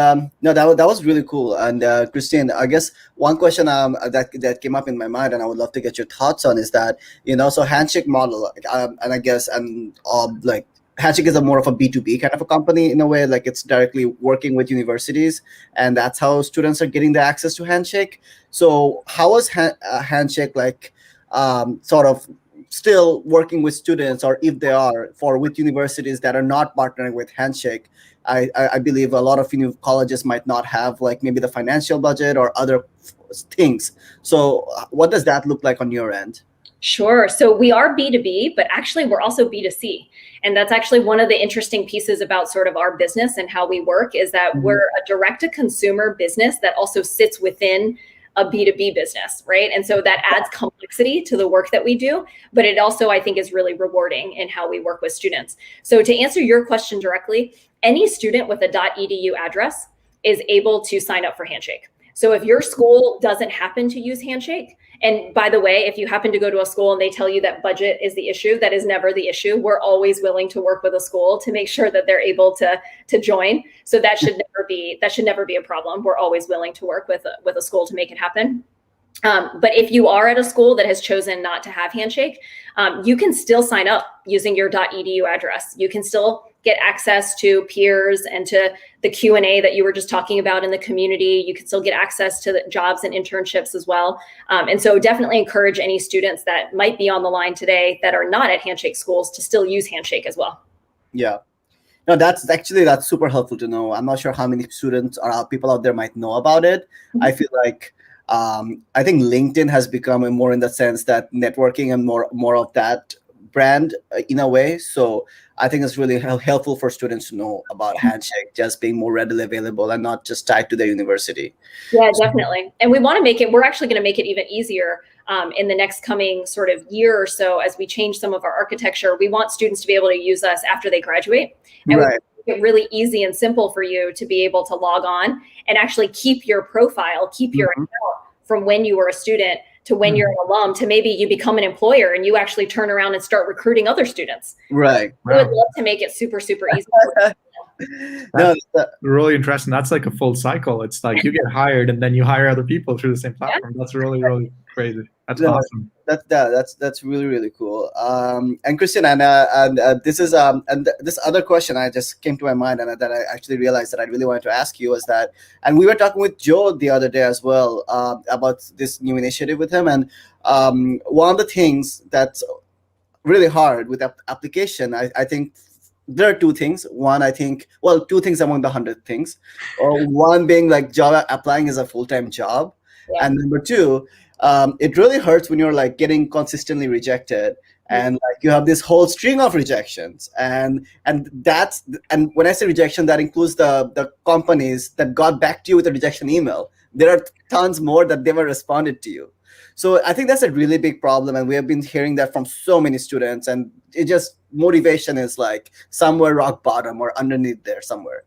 no, that was really cool. And Christine, I guess one question that came up in my mind, and I would love to get your thoughts on, is that, so Handshake model, and I guess, and like Handshake is more of a B2B kind of a company in a way, like it's directly working with universities, and that's how students are getting the access to Handshake. So how is Handshake like sort of still working with students, or if they are with universities that are not partnering with Handshake? I believe a lot of colleges might not have like maybe the financial budget or other things. So what does that look like on your end? Sure. So we are B2B, but actually we're also B2C. And that's actually one of the interesting pieces about sort of our business and how we work, is that we're a direct-to-consumer business that also sits within a B2B business, right? And so that adds complexity to the work that we do, but it also, I think, is really rewarding in how we work with students. So to answer your question directly, any student with a .edu address is able to sign up for Handshake. So if your school doesn't happen to use Handshake, and by the way, if you happen to go to a school and they tell you that budget is the issue, that is never the issue. We're always willing to work with a school to make sure that they're able to join. So that should never be a problem. We're always willing to work with a school to make it happen. But if you are at a school that has chosen not to have Handshake, you can still sign up using your .edu address. You can still get access to peers and to the Q&A that you were just talking about in the community. You can still get access to the jobs and internships as well. And so definitely encourage any students that might be on the line today that are not at Handshake schools to still use Handshake as well. Yeah. No, that's super helpful to know. I'm not sure how many students or people out there might know about it. Mm-hmm. I feel like I think LinkedIn has become more in the sense that networking and more of that brand in a way. So I think it's really helpful for students to know about Handshake just being more readily available and not just tied to their university. Yeah, definitely. And we want to make it, we're actually going to make it even easier in the next coming sort of year or so as we change some of our architecture. We want students to be able to use us after they graduate. And right. we make it really easy and simple for you to be able to log on and actually keep your profile, keep your account from when you were a student to when you're an alum to maybe you become an employer and you actually turn around and start recruiting other students. Right. We would love to make it super, super easy. That's really interesting. That's like a full cycle. It's like you get hired and then you hire other people through the same platform. That's really, really crazy. That's awesome. That's really, really cool. And Christian, and this is and this other question I just came to my mind and that I actually realized that I really wanted to ask you was that, and we were talking with Joe the other day as well about this new initiative with him, and one of the things that's really hard with application, I think there are two things. One, I think, well, two things among the 100 things. One being like job applying is a full-time job, and number two, it really hurts when you're like getting consistently rejected and like you have this whole string of rejections and when I say rejection, that includes the companies that got back to you with a rejection email. There are tons more that never responded to you. So I think that's a really big problem, and we have been hearing that from so many students, and it just motivation is like somewhere rock bottom or underneath there somewhere.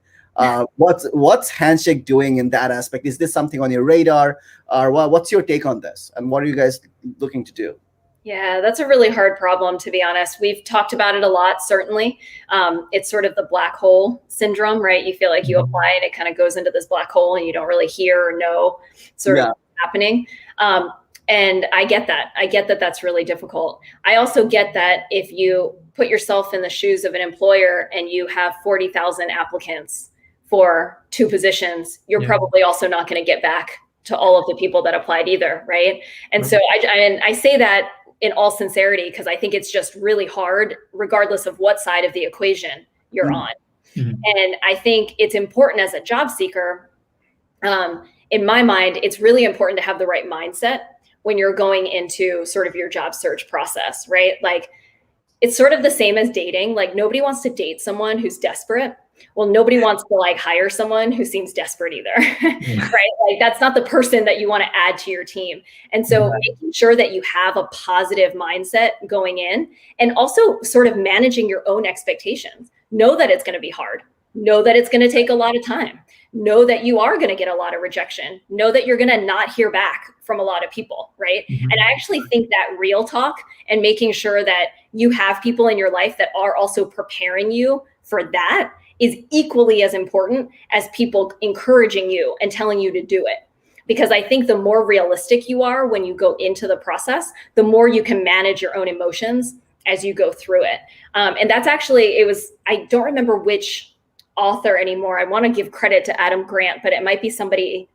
What's Handshake doing in that aspect? Is this something on your radar, or what's your take on this? And what are you guys looking to do? Yeah, that's a really hard problem, to be honest. We've talked about it a lot, certainly. It's sort of the black hole syndrome, right? You feel like you apply and it kind of goes into this black hole and you don't really hear or know sort of what's happening. And I get that. I get that that's really difficult. I also get that if you put yourself in the shoes of an employer and you have 40,000 applicants for 2 positions, you're probably also not going to get back to all of the people that applied either, right? And so I say that in all sincerity because I think it's just really hard, regardless of what side of the equation you're on. And I think it's important as a job seeker, in my mind, it's really important to have the right mindset when you're going into sort of your job search process, right? Like it's sort of the same as dating. Like nobody wants to date someone who's desperate. Well, nobody wants to like hire someone who seems desperate either, right? Like that's not the person that you want to add to your team. And so making sure that you have a positive mindset going in and also sort of managing your own expectations. Know that it's going to be hard. Know that it's going to take a lot of time. Know that you are going to get a lot of rejection. Know that you're going to not hear back from a lot of people, right? And I actually think that real talk and making sure that you have people in your life that are also preparing you for that is equally as important as people encouraging you and telling you to do it. Because I think the more realistic you are when you go into the process, the more you can manage your own emotions as you go through it. And that's actually, I don't remember which author anymore. I want to give credit to Adam Grant, but it might be somebody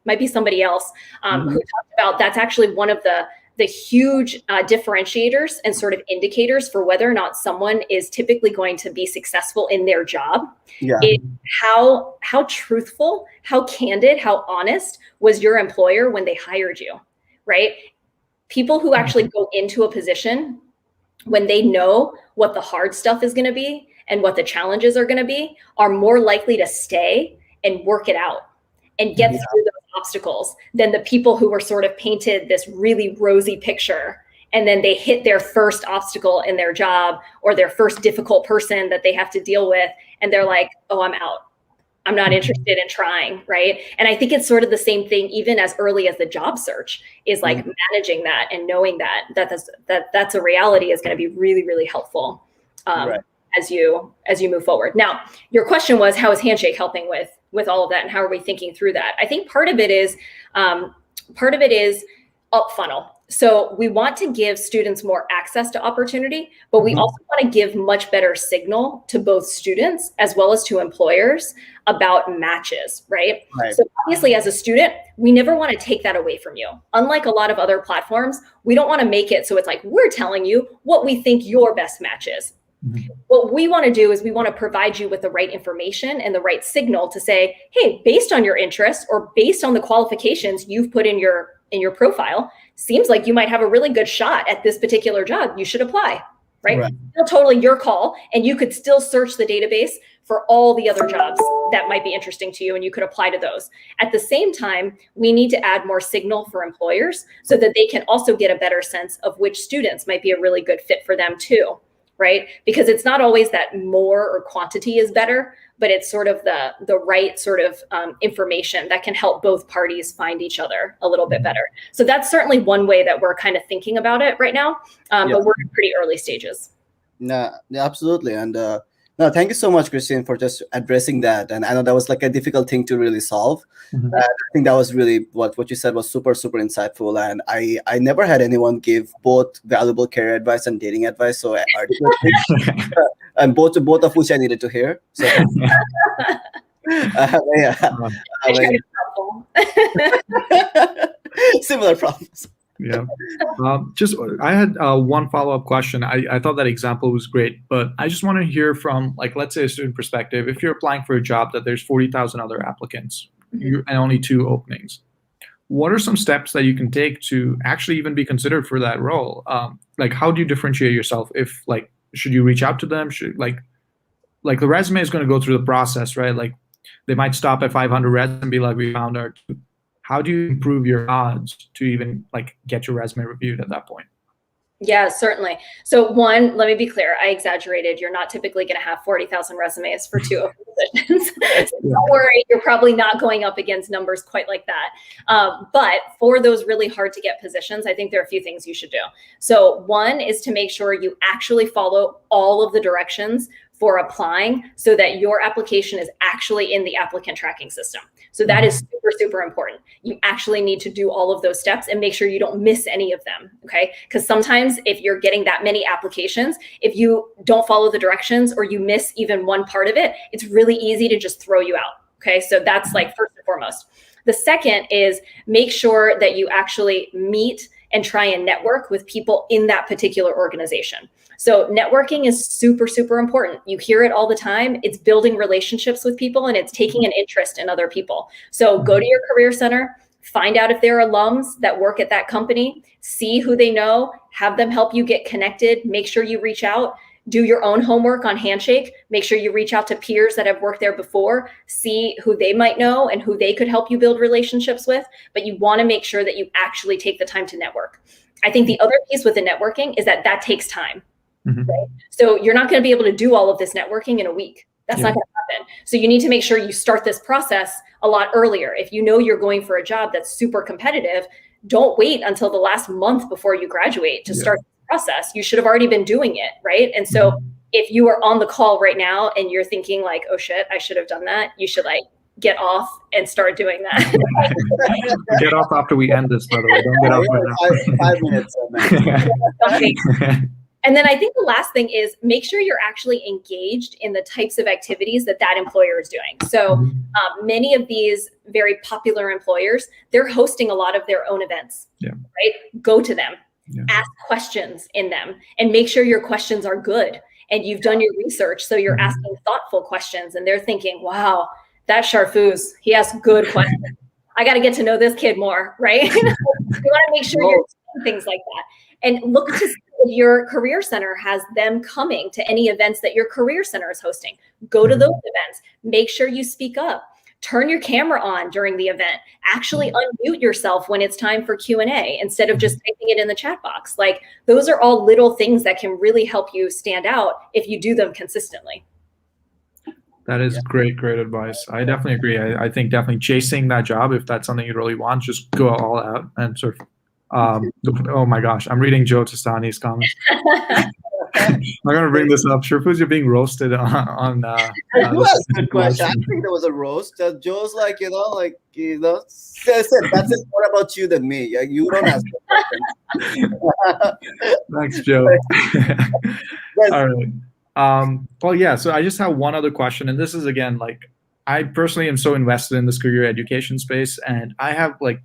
else who talked about that's actually one of the huge differentiators and sort of indicators for whether or not someone is typically going to be successful in their job. Is how truthful, how candid, how honest was your employer when they hired you, right? People who actually go into a position when they know what the hard stuff is going to be and what the challenges are going to be are more likely to stay and work it out and get through those obstacles than the people who were sort of painted this really rosy picture. And then they hit their first obstacle in their job or their first difficult person that they have to deal with. And they're like, oh, I'm out. I'm not interested in trying, right? And I think it's sort of the same thing, even as early as the job search is like managing that and knowing that's a reality is going to be really, really helpful. As you move forward. Now, your question was, how is Handshake helping with all of that, and how are we thinking through that? I think part of it is up funnel. So we want to give students more access to opportunity, but we also want to give much better signal to both students as well as to employers about matches, right? So obviously as a student, we never want to take that away from you. Unlike a lot of other platforms, we don't want to make it so it's like, we're telling you what we think your best match is. What we want to do is we want to provide you with the right information and the right signal to say, hey, based on your interests or based on the qualifications you've put in your profile, seems like you might have a really good shot at this particular job. You should apply, right? Still totally your call. And you could still search the database for all the other jobs that might be interesting to you, and you could apply to those. At the same time, we need to add more signal for employers so that they can also get a better sense of which students might be a really good fit for them too. Right? Because it's not always that more or quantity is better, but it's sort of the right sort of information that can help both parties find each other a little bit better. So that's certainly one way that we're kind of thinking about it right now, but we're in pretty early stages. No, absolutely. And no, thank you so much, Christine, for just addressing that. And I know that was like a difficult thing to really solve. I think that was really what you said was super, super insightful. And I never had anyone give both valuable career advice and dating advice. So and both of which I needed to hear. So similar problems. Yeah. I had one follow-up question. I thought that example was great, but I just want to hear from, like, let's say a student perspective. If you're applying for a job that there's 40,000 other applicants and only 2 openings, what are some steps that you can take to actually even be considered for that role? Like, how do you differentiate yourself? If, like, should you reach out to them? Should, like the resume is going to go through the process, right? Like, they might stop at 500 resumes and be like, we found our. How do you improve your odds to even like get your resume reviewed at that point? Yeah, certainly. So one, let me be clear. I exaggerated. You're not typically going to have 40,000 resumes for 2 open positions. Don't worry. You're probably not going up against numbers quite like that. But for those really hard to get positions, I think there are a few things you should do. So one is to make sure you actually follow all of the directions for applying so that your application is actually in the applicant tracking system. So that is super, super important. You actually need to do all of those steps and make sure you don't miss any of them, okay? Because sometimes if you're getting that many applications, if you don't follow the directions or you miss even one part of it, it's really easy to just throw you out, okay? So that's like first and foremost. The second is make sure that you actually meet and try and network with people in that particular organization. So networking is super, super important. You hear it all the time. It's building relationships with people and it's taking an interest in other people. So go to your career center, find out if there are alums that work at that company, see who they know, have them help you get connected, make sure you reach out, do your own homework on Handshake, make sure you reach out to peers that have worked there before, see who they might know and who they could help you build relationships with. But you want to make sure that you actually take the time to network. I think the other piece with the networking is that takes time. Right? So you're not going to be able to do all of this networking in a week. That's not going to happen. So you need to make sure you start this process a lot earlier. If you know you're going for a job that's super competitive, don't wait until the last month before you graduate to start the process. You should have already been doing it, right? And so if you are on the call right now and you're thinking like, oh shit, I should have done that, you should like get off and start doing that. Get off after we end this, by the way. Don't get off right now. 5 minutes. And then I think the last thing is make sure you're actually engaged in the types of activities that employer is doing. So many of these very popular employers, they're hosting a lot of their own events, right? Go to them, ask questions in them, and make sure your questions are good. And you've done your research, so you're asking thoughtful questions and they're thinking, wow, that Sharfuz, he asks good questions. I got to get to know this kid more, right? You want to make sure you're doing things like that. And look to see if your career center has them coming to any events that your career center is hosting. Go to those events. Make sure you speak up. Turn your camera on during the event. Actually unmute yourself when it's time for Q&A instead of just typing it in the chat box. Like those are all little things that can really help you stand out if you do them consistently. That is great advice. I definitely agree. I think definitely chasing that job, if that's something you really want, just go all out and sort of oh my gosh, I'm reading Joe Tastani's comments. going to bring this up. Sharfuz, you're being roasted on You asked a good question. I think there was a roast. Joe's like, says it. That's it more about you than me. You don't ask the questions. Thanks, Joe. All right. Well, yeah. So I just have one other question, and this is again like I personally am so invested in this career education space, and I have like,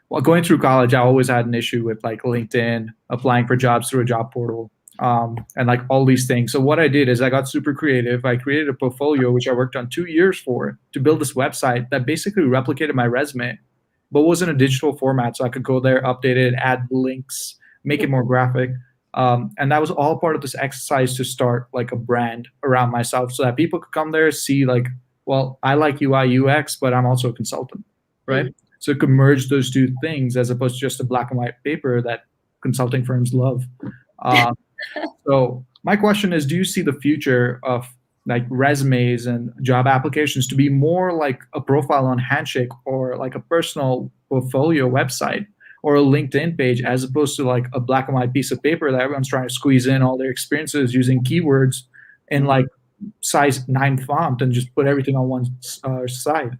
well, going through college, I always had an issue with like LinkedIn, applying for jobs through a job portal, and like all these things. So what I did is I got super creative. I created a portfolio, which I worked on 2 years for, to build this website that basically replicated my resume, but was in a digital format. So I could go there, update it, add links, make it more graphic. And that was all part of this exercise to start like a brand around myself so that people could come there, see like, well, I like UI, UX, but I'm also a consultant, right? Mm-hmm. So it could merge those two things as opposed to just a black and white paper that consulting firms love. So my question is, do you see the future of like resumes and job applications to be more like a profile on Handshake or like a personal portfolio website or a LinkedIn page as opposed to like a black and white piece of paper that everyone's trying to squeeze in all their experiences using keywords in like size 9 font and just put everything on one side?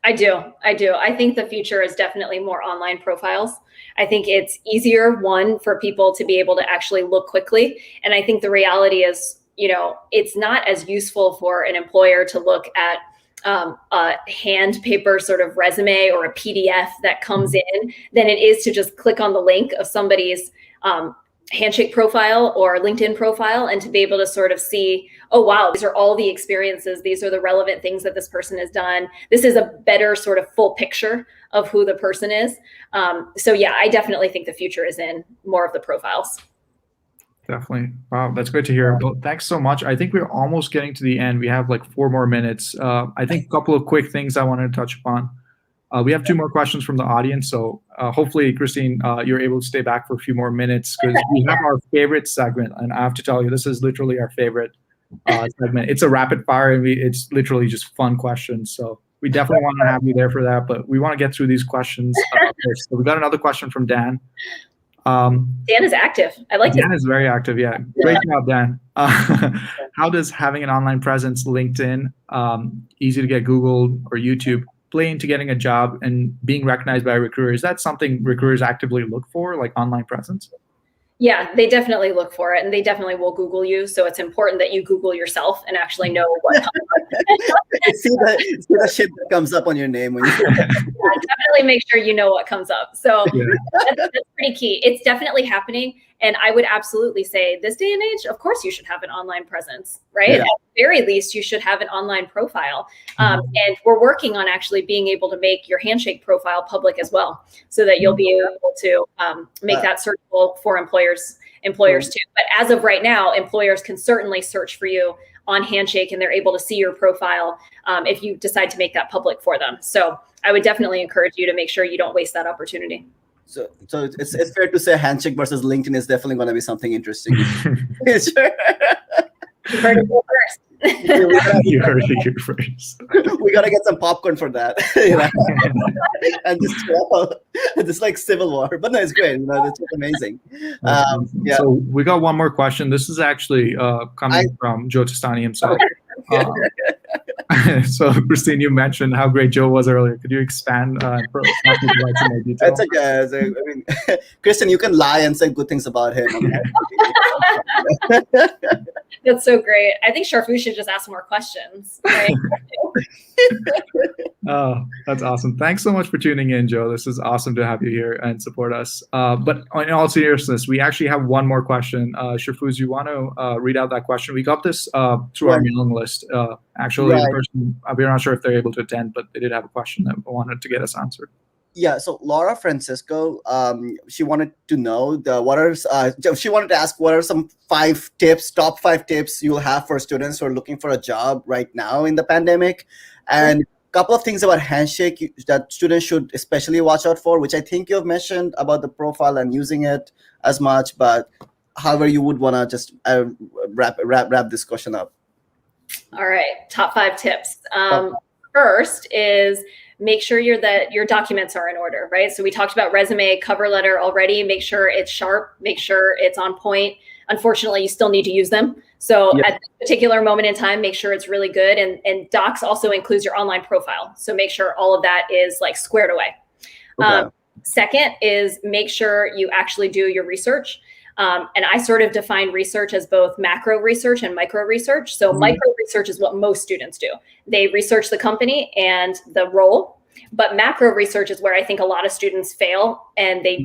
I do. I think the future is definitely more online profiles. I think it's easier, one, for people to be able to actually look quickly. And I think the reality is, it's not as useful for an employer to look at a hand paper sort of resume or a PDF that comes in than it is to just click on the link of somebody's Handshake profile or LinkedIn profile and to be able to sort of see, oh, wow, these are all the experiences. These are the relevant things that this person has done. This is a better sort of full picture of who the person is. So yeah, I definitely think the future is in more of the profiles. Definitely. Wow, that's great to hear. Well, thanks so much. I think we're almost getting to the end. We have like 4 more minutes. I think a couple of quick things I wanted to touch upon. We have 2 more questions from the audience. So hopefully, Christine, you're able to stay back for a few more minutes because we have our favorite segment. And I have to tell you, this is literally our favorite segment. It's a rapid fire and it's literally just fun questions. So we definitely want to have you there for that. But we want to get through these questions first. So we got another question from Dan. Dan is active. I like Dan is very active. Yeah. Great job, Dan. How does having an online presence, LinkedIn, easy to get Google or YouTube, play into getting a job and being recognized by a recruiter? Is that something recruiters actively look for, like online presence? Yeah, they definitely look for it, and they definitely will Google you. So it's important that you Google yourself and actually know what comes up. see the shit that comes up on your name when you definitely make sure you know what comes up. So that's pretty key. It's definitely happening. And I would absolutely say this day and age, of course, you should have an online presence, right? Yeah. At the very least, you should have an online profile. And we're working on actually being able to make your Handshake profile public as well, so that you'll be able to make that searchable for employers too. But as of right now, employers can certainly search for you on Handshake and they're able to see your profile if you decide to make that public for them. So I would definitely encourage you to make sure you don't waste that opportunity. So it's fair to say Handshake versus LinkedIn is definitely going to be something interesting. Sure. You heard it first. You heard it here first. We got to get some popcorn for that. And just like Civil War. But no, it's great. It's amazing. Yeah. So we got one more question. This is actually coming from Joe Testani himself. So, Christine, you mentioned how great Joe was earlier. Could you expand some more detail? That's okay. I mean, Kristen, you can lie and say good things about him. That's so great. I think Sharfuz should just ask more questions. Right? Oh, that's awesome. Thanks so much for tuning in, Joe. This is awesome to have you here and support us. But in all seriousness, we actually have one more question. Sharfuz, you want to read out that question? We got this through our mailing list. Actually, the person, we're not sure if they're able to attend, but they did have a question that wanted to get us answered. Yeah, so Laura Francisco, she wanted to know she wanted to ask what are some top 5 tips you'll have for students who are looking for a job right now in the pandemic, and a couple of things about Handshake that students should especially watch out for, which I think you've mentioned about the profile and using it as much, but however you would want to just wrap this question up. All right, top 5 tips. First is make sure your documents are in order, right? So we talked about resume, cover letter already. Make sure it's sharp, make sure it's on point. unfortunately, you still need to use them. So at this particular moment in time, make sure it's really good. And docs also includes your online profile. So make sure all of that is like squared away. Okay. Second is make sure you actually do your research. And I sort of define research as both macro research and micro research. So micro research is what most students do. They research the company and the role, but macro research is where I think a lot of students fail, and they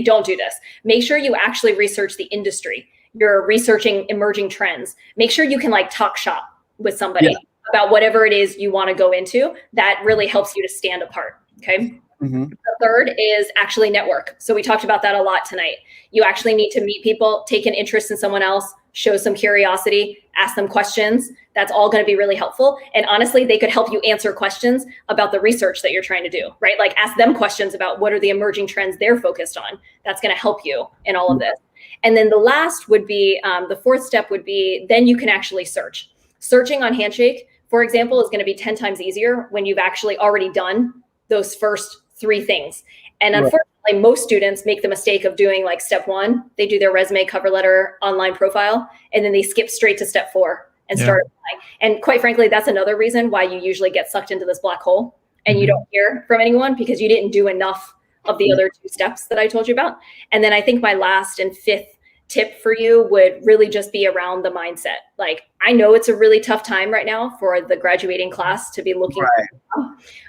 don't do this. Make sure you actually research the industry. You're researching emerging trends. Make sure you can like talk shop with somebody about whatever it is you want to go into. That really helps you to stand apart. Okay. The third is actually network. So we talked about that a lot tonight. You actually need to meet people, take an interest in someone else, show some curiosity, ask them questions. That's all going to be really helpful. And honestly, they could help you answer questions about the research that you're trying to do, right? Like ask them questions about what are the emerging trends they're focused on. That's going to help you in all of this. And then the last would be, the fourth step would be, then you can actually search. Searching on Handshake, for example, is going to be 10 times easier when you've actually already done those first 3 things. And unfortunately, most students make the mistake of doing like step 1, they do their resume, cover letter, online profile, and then they skip straight to step 4 and start applying. And quite frankly, that's another reason why you usually get sucked into this black hole and you don't hear from anyone, because you didn't do enough of the other 2 steps that I told you about. And then I think my last and fifth tip for you would really just be around the mindset. Like, I know it's a really tough time right now for the graduating class to be looking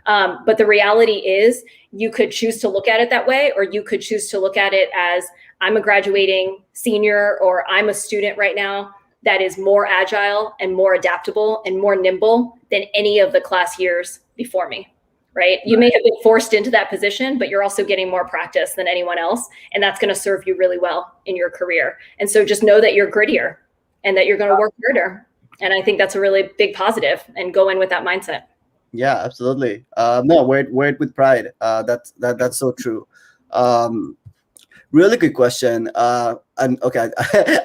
but the reality is you could choose to look at it that way, or you could choose to look at it as, I'm a graduating senior, or I'm a student right now that is more agile and more adaptable and more nimble than any of the class years before me. Right? You may have been forced into that position, but you're also getting more practice than anyone else. And that's going to serve you really well in your career. And so just know that you're grittier and that you're going to work harder. And I think that's a really big positive, and go in with that mindset. Yeah, absolutely. No, wear it with pride. That's so true. Really good question. And okay,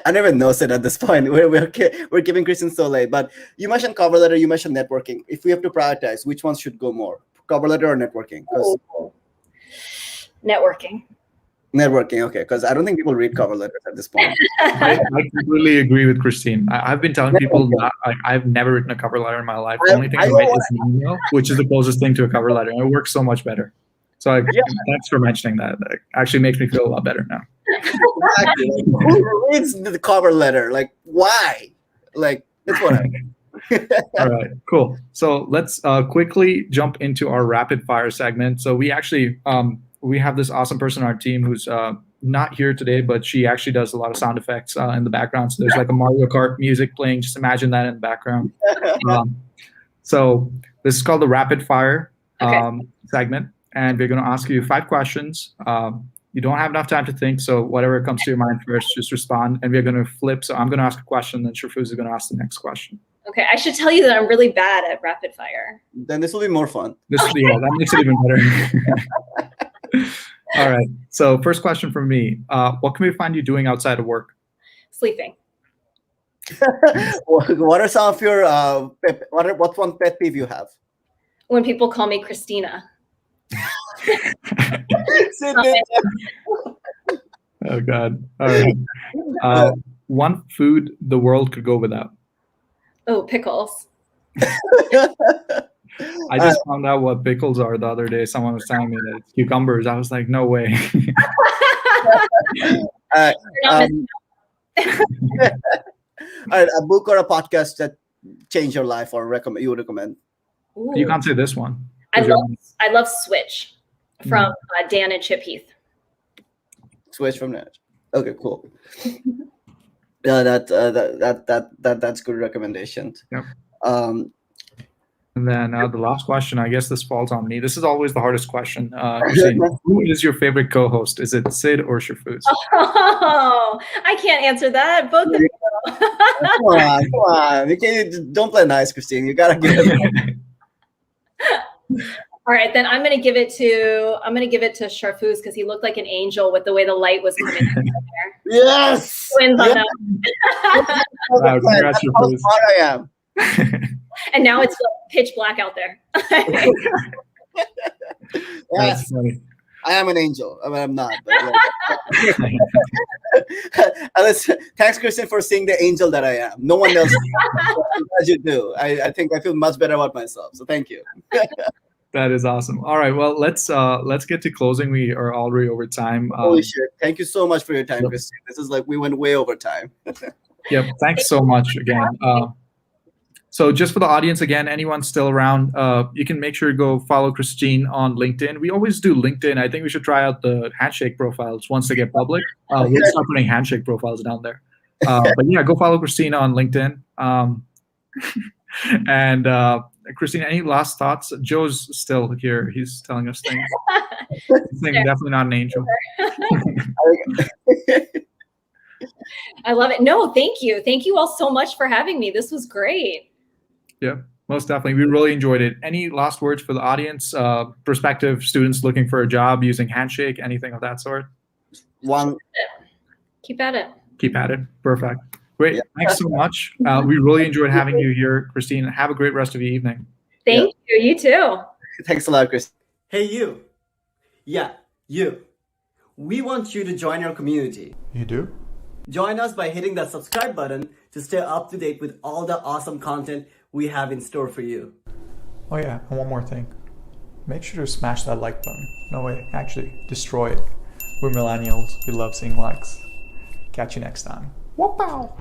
I never know it at this point. We're giving Kristen so late, but you mentioned cover letter, you mentioned networking. If we have to prioritize, which ones should go more? Cover letter or networking? Networking, okay. Because I don't think people read cover letters at this point. I completely agree with Christine. I've been telling people that I've never written a cover letter in my life. The only thing I write is an email, which is the closest thing to a cover letter. And it works so much better. So thanks for mentioning that. That actually makes me feel a lot better now. Exactly. Who reads the cover letter? Like, why? Like, it's whatever. All right, cool. So let's quickly jump into our rapid fire segment. So we actually we have this awesome person on our team who's not here today, but she actually does a lot of sound effects in the background. So there's like a Mario Kart music playing. Just imagine that in the background. So this is called the rapid fire segment, and we're going to ask you 5 questions. You don't have enough time to think, so whatever comes to your mind first, just respond. And we're going to flip. So I'm going to ask a question, then Sharfuz is going to ask the next question. Okay, I should tell you that I'm really bad at rapid fire. Then this will be more fun. That makes it even better. All right. So first question from me. What can we find you doing outside of work? Sleeping. What are some of your, what's one pet peeve you have? When people call me Christina. Oh, God. All right. One food the world could go without. Oh, pickles. I just found out what pickles are the other day. Someone was telling me that it's cucumbers. I was like, no way. All right, a book or a podcast that changed your life or you would recommend? Ooh. You can't say this one. I love Switch from Dan and Chip Heath. Switch from that. Okay, cool. Yeah, that's good recommendation. Yep. And then the last question, I guess this falls on me. This is always the hardest question. Who is your favorite co-host? Is it Sid or Sharfuz? Oh, I can't answer that. Both of you. Come on. Don't play nice, Christine. You gotta give it. All right, then I'm gonna give it to Sharfuz because he looked like an angel with the way the light was coming in there. Yes. Twins on that. Wow, congrats, Sharfuz. How I am. And now it's pitch black out there. That's funny. I am an angel. I mean, I'm not. But thanks, Christian, for seeing the angel that I am. No one else as you do. I think I feel much better about myself. So thank you. That is awesome. All right. Well, let's get to closing. We are already over time. Holy shit. Thank you so much for your time, Christian. This is like we went way over time. Yep. Thanks so much again. So just for the audience, again, anyone still around, you can make sure to go follow Christine on LinkedIn. We always do LinkedIn. I think we should try out the Handshake profiles once they get public. We'll start putting Handshake profiles down there. But yeah, go follow Christine on LinkedIn. And Christine, any last thoughts? Joe's still here. He's telling us things. He's saying definitely not an angel. I love it. No, thank you. Thank you all so much for having me. This was great. Yeah, most definitely. We really enjoyed it. Any last words for the audience, prospective students looking for a job using Handshake, anything of that sort? One. Keep at it. Keep at it. Perfect. Great. Yeah. Thanks so much. We really enjoyed having you here, Christine. Have a great rest of your evening. Thank you. You too. Thanks a lot, Chris. Hey, you. Yeah, you. We want you to join our community. You do? Join us by hitting that subscribe button to stay up to date with all the awesome content we have in store for you. Oh yeah, and one more thing. Make sure to smash that like button. No way, actually, destroy it. We're millennials. We love seeing likes. Catch you next time. Whoop-pow!